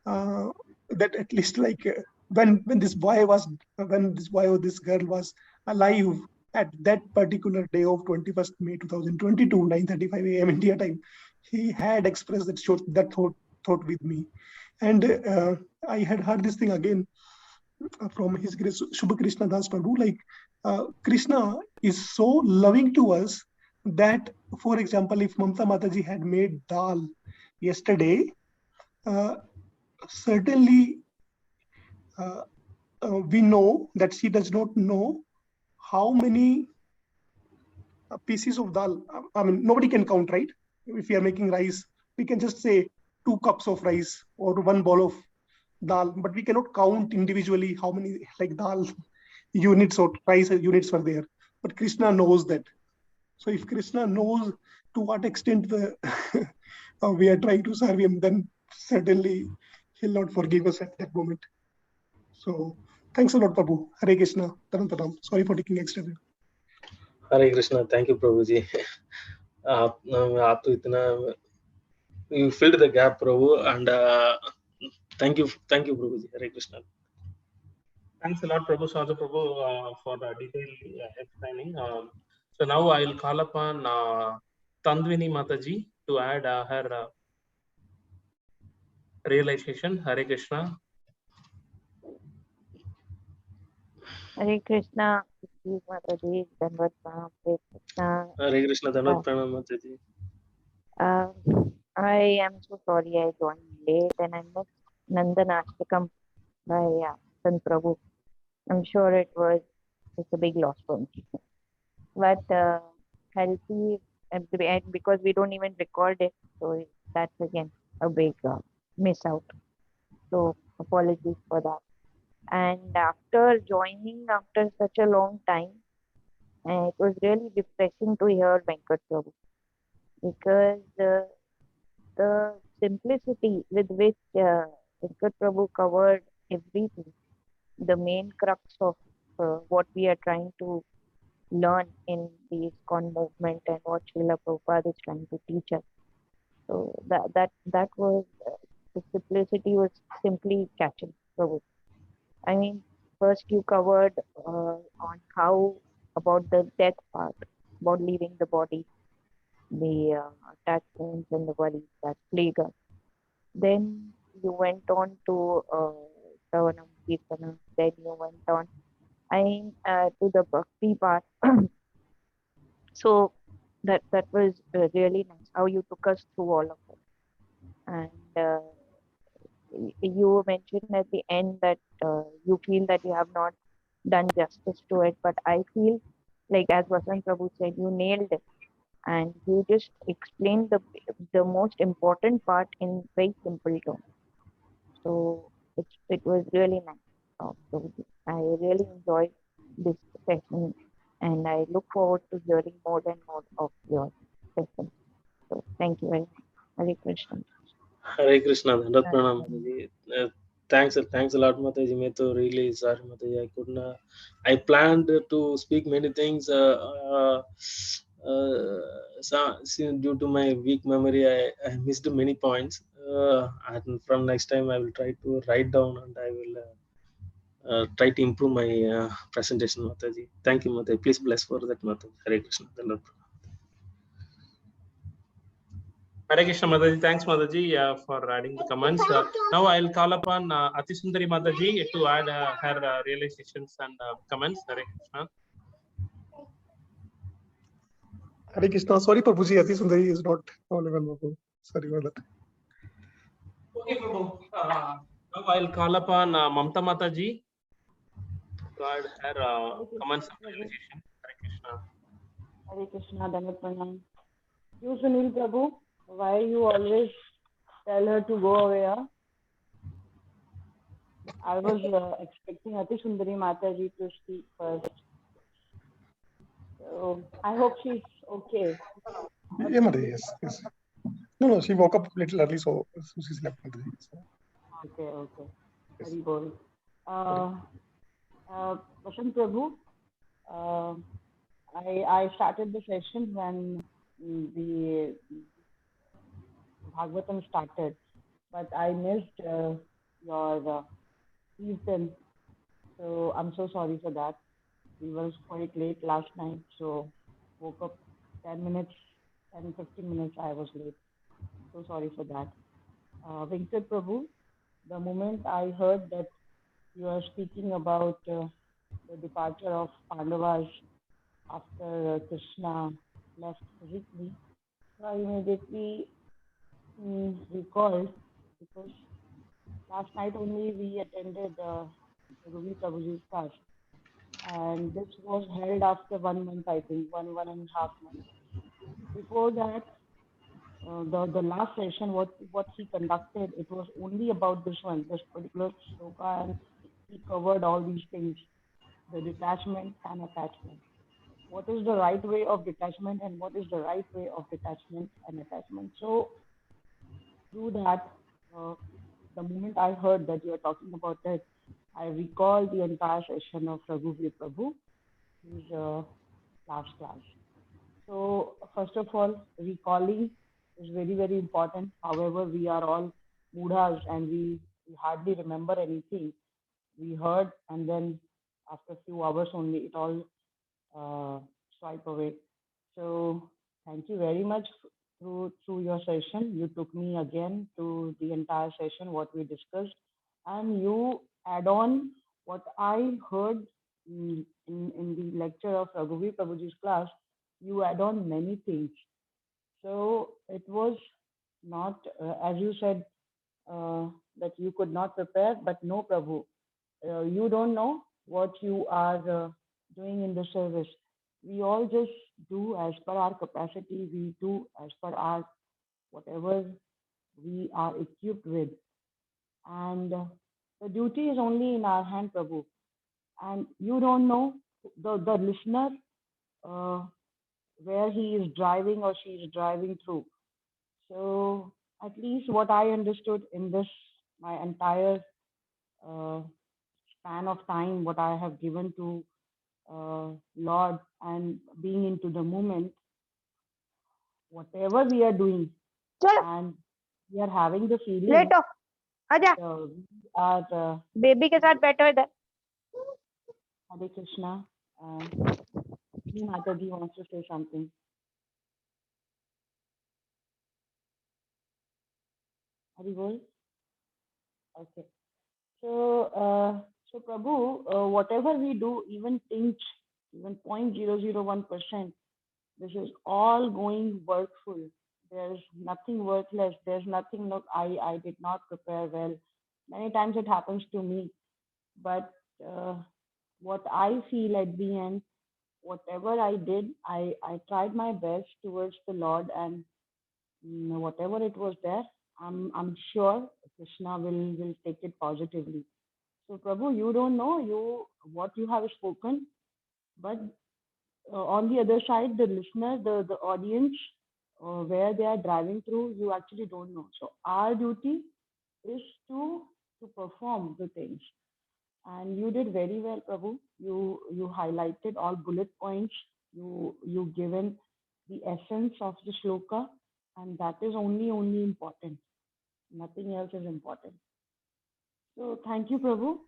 That at least like when this boy or this girl was alive at that particular day of 21st May 2022, 9:35 a.m. India time, he had expressed that thought with me. And I had heard this thing again from His Grace Shubha Krishna Das Prabhu, like Krishna is so loving to us that, for example, if Mamta Mataji had made dal yesterday, certainly we know that she does not know how many pieces of dal. I mean, nobody can count, right? If we are making rice, we can just say 2 cups of rice or 1 bowl of dal, but we cannot count individually how many like dal units or rice units were there. But Krishna knows that. So if Krishna knows to what extent we are trying to serve him, then certainly he'll not forgive us at that moment. So thanks a lot, Prabhu. Hare Krishna. Tarantaram. Sorry for taking extra time. Hare Krishna. Thank you, Prabhu ji. आप तो इतना you filled the gap, Prabhu, and thank you, Prabhu ji. Hare Krishna. Thanks a lot, Prabhu Sadhu Prabhu, for the detailed explaining. So now I will call upon Tandwini Mataji to add her realization. Hare Krishna. Hare Krishna, Mataji, Dandavat Pranam, Hare Krishna. Hare Krishna. Dandavat Pranam, Mataji. I am so sorry I joined late and I missed Nandan Ashtakam by Sant Prabhu. I'm sure it's a big loss for me. But I'll see, because we don't even record it, so that's again a big miss out. So Apologies for that. And after joining after such a long time, it was really depressing to hear Venkat Prabhu because the simplicity with which Venkat Prabhu covered everything, the main crux of what we are trying to learn in the ISKCON movement and what Srila Prabhupada is trying to teach us. So that was the simplicity was simply catching Prabhu. I mean, first you covered on how about the death part, about leaving the body, the attachments and the worries that plague us. Then you went on to Shravanam Kirtanam. Then you went on, to the bhakti part. So that was really nice how you took us through all of it. And you mentioned at the end that you feel that you have not done justice to it, but I feel like as Vasant Prabhu said, you nailed it, and you just explained the most important part in very simple terms. So it was really nice. Prabhuji. I really enjoyed this session, and I look forward to hearing more and more of your sessions. So thank you very much. Hare Krishna. Hare Krishna, Dhandat Pranam, Mataji. Thanks a lot, Mataji. Me to really sorry, Mataji. I couldn't. I planned to speak many things. Due to my weak memory, I missed many points. And from next time, I will try to write down and I will try to improve my presentation, Mataji. Thank you, Mataji. Please bless for that, Mataji. Hare Krishna, Dhandat Pranam. Hare Krishna Mataji, thanks Mataji for adding the comments. Now I'll call upon Atisundari Mataji to add her realizations and comments. Hare Krishna. Hare Krishna. Sorry, Prabhuji, Ati Sundari is not available. Sorry for that. Okay, Prabhu. Now I'll call upon Mamta Mataji to add her comments and realization. Hare Krishna. Hare Krishna, Dhanvat Pranam. You, Sunil Prabhu, why you always tell her to go away? Huh? I was expecting Ati Sundari Mataji to speak first. So I hope she's okay. Yeah, Mataji, yes. No, she woke up a little early, so she's left, Mataji. So. Okay. Very good. Vasant Prabhu, I started the session when the Bhagavatam started, but I missed your Kirtan, so I'm so sorry for that. We was quite late last night, so woke up 10 15 minutes I was late. So sorry for that. Venkat Prabhu, the moment I heard that you are speaking about the departure of Pandavas after Krishna left physically, so I immediately recalled, because last night only we attended Ruby Prabhuji's class, and this was held after 1 month, I think, one and a half months. Before that, the last session, what he conducted, it was only about this particular sloka, and he covered all these things, the detachment and attachment. What is the right way of detachment and what is the right way of detachment and attachment? So through that, the moment I heard that you are talking about it, I recalled the entire session of Raghuveer Prabhu, his last class. So first of all, recalling is very, very important. However, we are all mudhas and we hardly remember anything. We heard, and then after a few hours only, it all swipe away. So thank you very much through your session. You took me again to the entire session, what we discussed, and you add on what I heard in the lecture of Raghuveer Prabhuji's class. You add on many things. So it was not, as you said, that you could not prepare, but no, Prabhu, you don't know what you are doing in the service. We all just do as per our capacity. We do as per our whatever we are equipped with. And The duty is only in our hand, Prabhu. And you don't know the listener where he is driving or she is driving through. So at least what I understood in this, my entire span of time, what I have given to Lord and being into the moment, whatever we are doing, चलो and we are having the feeling लेटो आजा we are baby के साथ बैठो इधर Hare Krishna. Mataji wants to say something. Hari Bol. Okay. So, Prabhu, whatever we do, even pinch, even 0.001%, this is all going workful. There's nothing worthless. There's nothing, look, I did not prepare well. Many times it happens to me. But what I feel at the end, whatever I did, I tried my best towards the Lord, and whatever it was there, I'm sure Krishna will take it positively. So Prabhu, you don't know what you have spoken, but on the other side, the listener, the audience, where they are driving through, you actually don't know. So our duty is to perform the things. And you did very well, Prabhu. You highlighted all bullet points. You given the essence of the shloka, and that is only important. Nothing else is important. So thank you, Prabhu.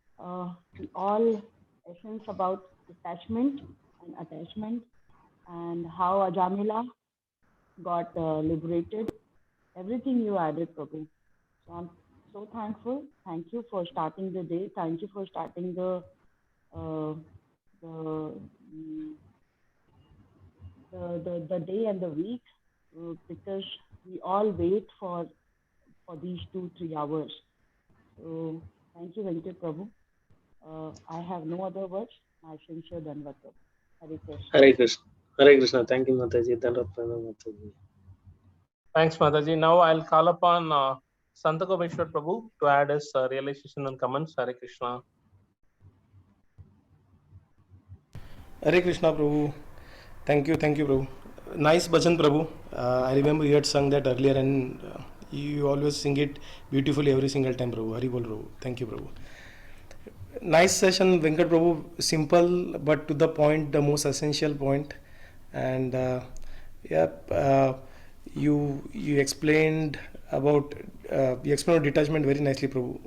All essence about detachment and attachment, and how Ajamila got liberated. Everything you added, Prabhu. So I'm so thankful. Thank you for starting the day. Thank you for starting the day and the week, because we all wait for these 2-3 hours. So thank you, Venkat Prabhu. I have no other words. My sincere Dhanavad Prabhu. Hare Krishna. Hare Krishna. Hare Krishna. Thank you, Mataji. Dhanavad Mataji. Thanks, Mataji. Now I'll call upon Santagopeshwar Prabhu to add his realization and comments. Hare Krishna. Hare Krishna, Prabhu. Thank you, Prabhu. Nice bhajan, Prabhu. I remember you had sung that earlier, and you always sing it beautifully every single time, Prabhu. Hari Bol, Prabhu. Thank you, Prabhu. Nice session, Venkat Prabhu. Simple but to the point, the most essential point. And you explained about detachment very nicely, Prabhu.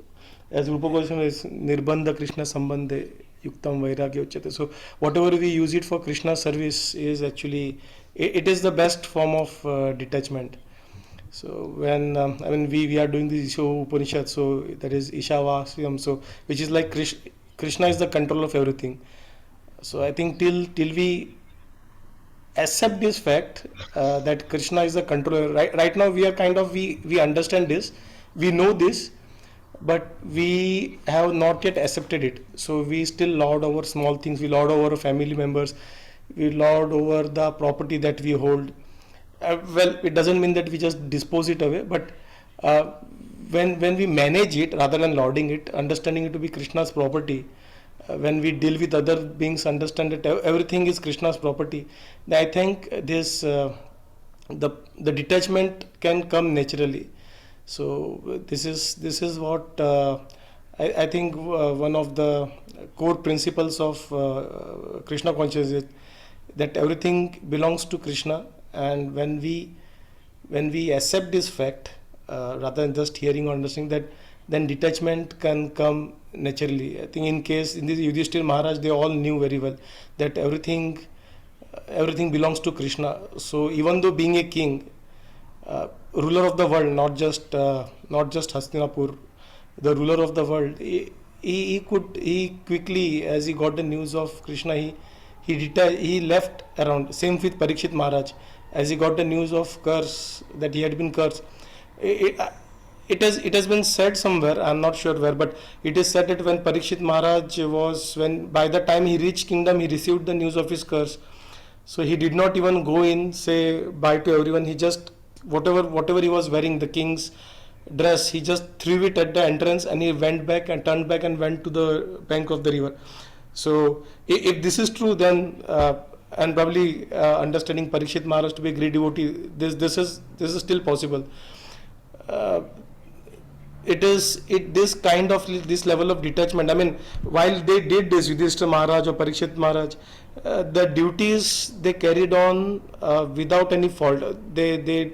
As Rupa Goswami is Nirbandha Krishna Sambandhe Yuktam Vairagya Uchyate. So whatever we use it for Krishna service is actually, it is the best form of detachment. So when we are doing the Isha Upanishad, so that is Ishavasyam, so which is like Krishna is the control of everything. So I think till we accept this fact that Krishna is the controller. Right now we are we understand this, we know this, but we have not yet accepted it. So we still lord over small things, we lord over family members, we lord over the property that we hold. Well, it doesn't mean that we just dispose it away, but when we manage it rather than lording it, understanding it to be Krishna's property, when we deal with other beings, understand that everything is Krishna's property, then I think this the detachment can come naturally. So this is what I think one of the core principles of Krishna consciousness is that everything belongs to Krishna, and when we accept this fact rather than just hearing or understanding that, then detachment can come naturally. I think in this Yudhishthira Maharaj, they all knew very well that everything belongs to Krishna. So even though being a king, ruler of the world, not just Hastinapur, the ruler of the world, he quickly, as he got the news of Krishna, he left around. Same with Parikshit Maharaj, as he got the news of curse, that he had been cursed. It has been said somewhere, I'm not sure where, but it is said that when Parikshit Maharaj by the time he reached kingdom, he received the news of his curse. So he did not even go in, say bye to everyone. He just, whatever he was wearing, the king's dress, he just threw it at the entrance and he went back and turned back and went to the bank of the river. So if this is true, then and probably understanding Parikshit Maharaj to be a great devotee, this is still possible. This kind of this level of detachment. I mean, while they did this, Yudhishthira Maharaj or Parikshit Maharaj, the duties they carried on without any fault. They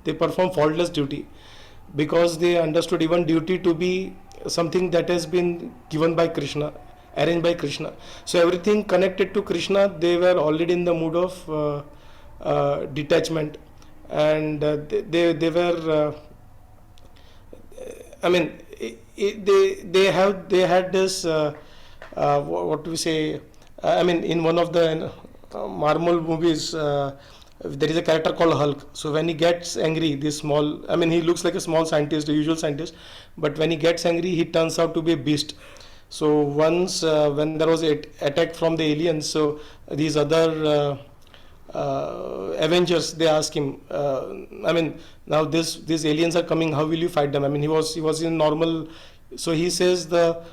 perform faultless duty because they understood even duty to be something that has been given by Krishna, arranged by Krishna. So everything connected to Krishna, they were already in the mood of detachment, and they were. I mean, they had this what do we say? I mean, in one of the Marvel movies, there is a character called Hulk. So when he gets angry, this small, I mean, he looks like a small scientist, a usual scientist, but when he gets angry, he turns out to be a beast. So once when there was an attack from the aliens, so these other Avengers, they ask him, I mean, now these aliens are coming, how will you fight them? I mean, he was in normal, so he says the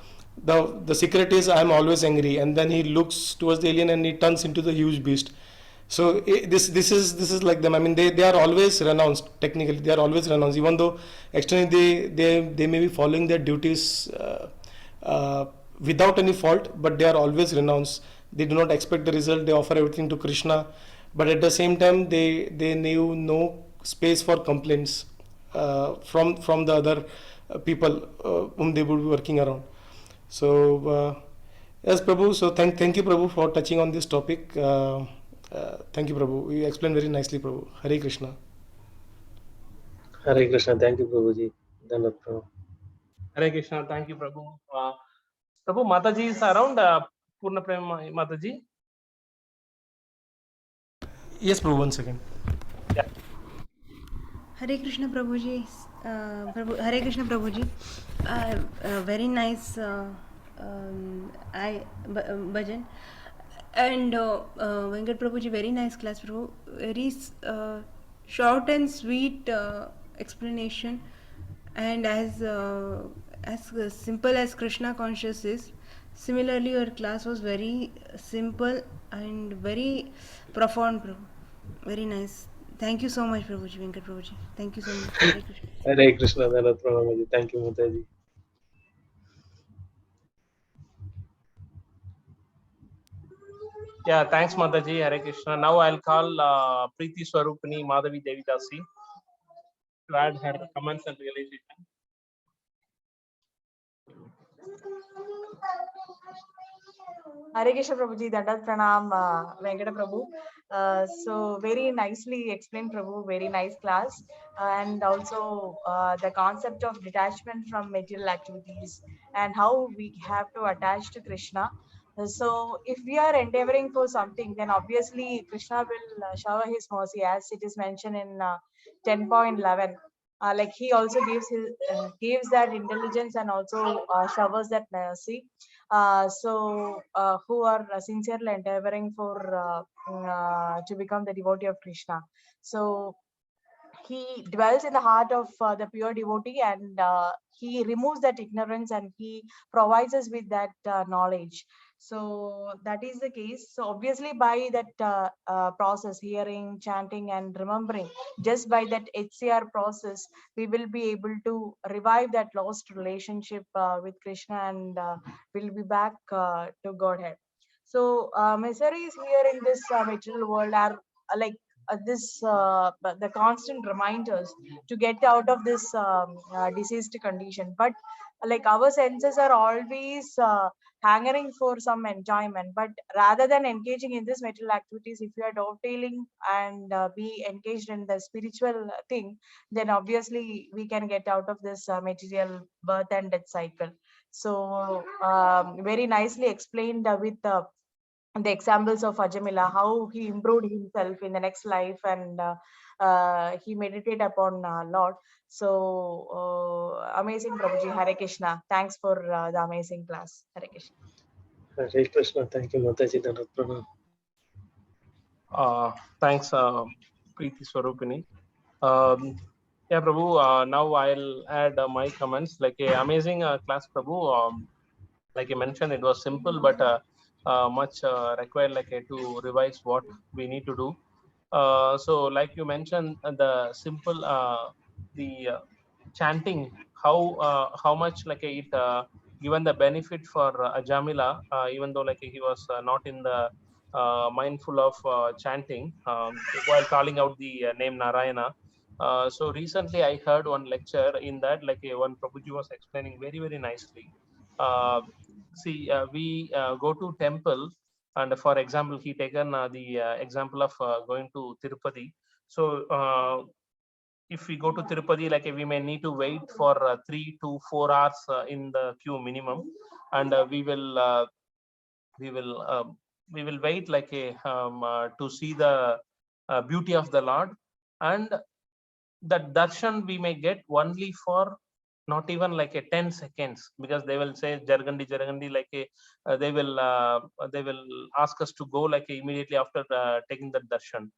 secret is I am always angry, and then he looks towards the alien and he turns into the huge beast. So this is like them. I mean, they are always renounced. Technically, they are always renounced, even though externally they may be following their duties without any fault, but they are always renounced. They do not expect the result. They offer everything to Krishna, but at the same time they leave no space for complaints from the other people whom they would be working around. So yes, Prabhu. So thank you, Prabhu, for touching on this topic. Thank you, Prabhu. You explained very nicely, Prabhu. Hare Krishna. Hare Krishna. Thank you, Prabhuji. Dhanavad Prabhu. Hare Krishna. Thank you, Prabhu. Prabhu, Mataji is around. Purna Prema Mataji. Yes, Prabhu. 1 second. Yeah. Hare Krishna Prabhuji, Hare Krishna Prabhuji, very nice bhajan, and Venkat Prabhuji, very nice class, Prabhu, very short and sweet explanation, and as simple as Krishna conscious is. Similarly, your class was very simple and very profound, Prabhu. Very nice. Thank you so much, Prabhuji, Venkat Prabhuji. Thank you so much. Hare Krishna. Hare Krishna. Dhanavad Prabhuji. Thank you, Mataji. Yeah, thanks, Mataji. Hare Krishna. Now I'll call Preeti Swarupini Madhavi Devidasi to add her comments and realization. Hare Krishna Prabhuji, Dandat Pranam, Venkata Prabhu. So very nicely explained, Prabhu, very nice class. And also the concept of detachment from material activities and how we have to attach to Krishna. So if we are endeavoring for something, then obviously Krishna will shower his mercy, as it is mentioned in 10.11. Like he also gives that intelligence and also showers that mercy. Who are sincerely endeavoring for to become the devotee of Krishna. So he dwells in the heart of the pure devotee, and he removes that ignorance and he provides us with that knowledge. So that is the case. So obviously by that process, hearing, chanting and remembering, just by that HCR process, we will be able to revive that lost relationship with Krishna, and we'll be back to Godhead. So miseries here in this material world are like the constant reminders to get out of this diseased condition, but like our senses are always hangering for some enjoyment. But rather than engaging in this material activities, if you are dovetailing and be engaged in the spiritual thing, then obviously we can get out of this material birth and death cycle. So very nicely explained with the examples of Ajamila, how he improved himself in the next life, and he meditated upon Lord. So amazing, Prabhuji. Hare Krishna. Thanks for the amazing class. Hare Krishna. Hare Krishna. Thank you, Mataji. Dhanavad Prabhu. Thanks, Preeti Swarupini. Yeah, Prabhu. Now I'll add my comments. Like a amazing class, Prabhu. Like you mentioned, it was simple, but much required to revise what we need to do. So, like you mentioned, the simple the chanting, how much it given the benefit for Ajamila, even though he was not in the mindful of chanting while calling out the name Narayana. So recently I heard one lecture in that one Prabhuji was explaining very very nicely. See, we go to temple, and for example, he taken the example of going to Tirupati. So if we go to Tirupati, we may need to wait for 3 to 4 hours in the queue minimum, and we will we will wait to see the beauty of the Lord, and that darshan we may get only for not even 10 seconds, because they will say jargandi jargandi they will ask us to go immediately after taking the darshan.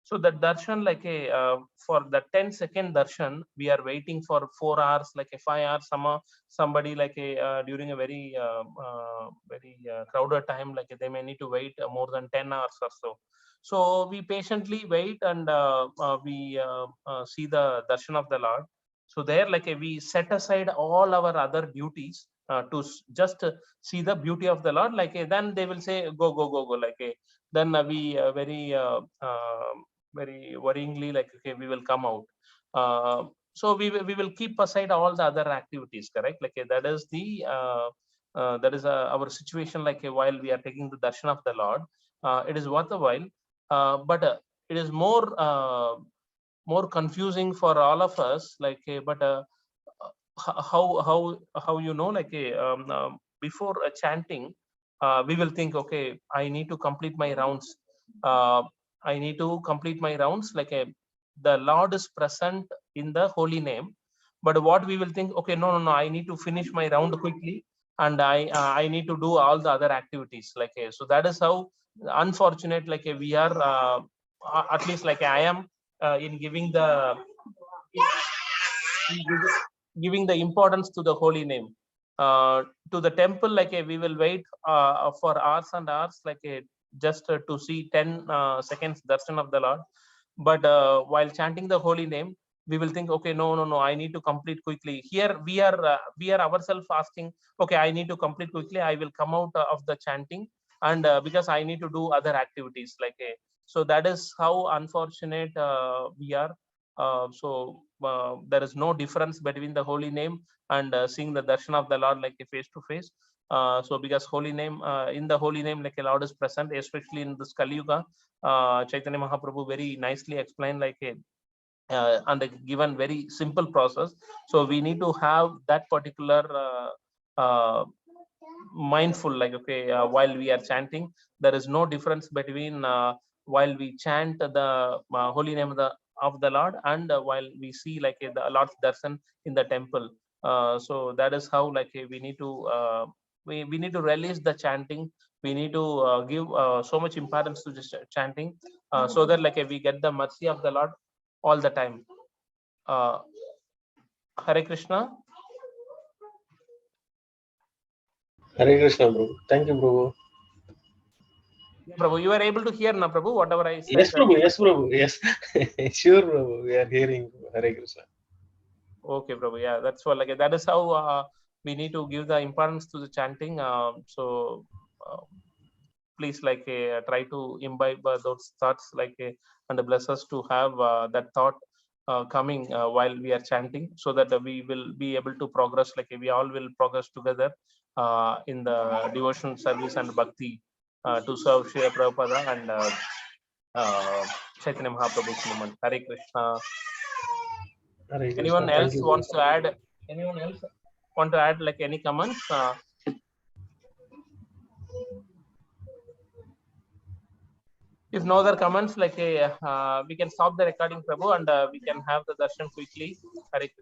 So that darshan for the 10-second darshan we are waiting for 4 hours, 5 hours. Somebody during a very crowded time, they may need to wait more than 10 hours or so. So we patiently wait, and we see the darshan of the Lord. So there we set aside all our other duties to just see the beauty of the Lord. Then they will say go go go go, then we very worryingly okay, we will come out. So we will keep aside all the other activities, correct? That is the that is our situation. While we are taking the darshan of the Lord, it is worth a while, but it is more confusing for all of us. But how before chanting, we will think, okay, I need to complete my rounds. I need to complete my rounds. The Lord is present in the holy name, but what we will think, okay, no, I need to finish my round quickly, and I need to do all the other activities. So that is how unfortunate we are, at least I am, in giving the giving the importance to the holy name. To the temple, we will wait for hours and hours, just to see 10 seconds darshan of the Lord. But while chanting the holy name, we will think, okay, no, I need to complete quickly. Here we are ourselves asking, okay, I need to complete quickly, I will come out of the chanting, and because I need to do other activities. So that is how unfortunate we are. So there is no difference between the holy name and seeing the darshan of the Lord face to face. So because holy name, in the holy name, a Lord is present, especially in this Kali Yuga. Chaitanya Mahaprabhu very nicely explained and given very simple process. So we need to have that particular mindful, okay, while we are chanting, there is no difference between while we chant the holy name of the Lord, and while we see the Lord's darshan in the temple. So that is how we need to we need to release the chanting. We need to give so much importance to just chanting, so that we get the mercy of the Lord all the time. Hare Krishna. Hare Krishna, Prabhu. Thank you, Prabhu. Prabhu, you are able to hear now, Prabhu, whatever I said? Yes, Prabhu. Yes, Prabhu. Yes. Sure, Prabhu. We are hearing. Hare Krishna. Okay, Prabhu. Yeah, that's what that is how we need to give the importance to the chanting. So please try to imbibe those thoughts and bless us to have that thought coming while we are chanting, so that we will be able to progress, we all will progress together in the devotion service and bhakti to serve Srila Prabhupada and Chaitanya Mahaprabhu's movement. Hare Krishna. Hare Krishna. Anyone Thank else you, wants to add? Anyone else want to add any comments? If no other comments, we can stop the recording, Prabhu, and we can have the darshan quickly. Hare Krishna.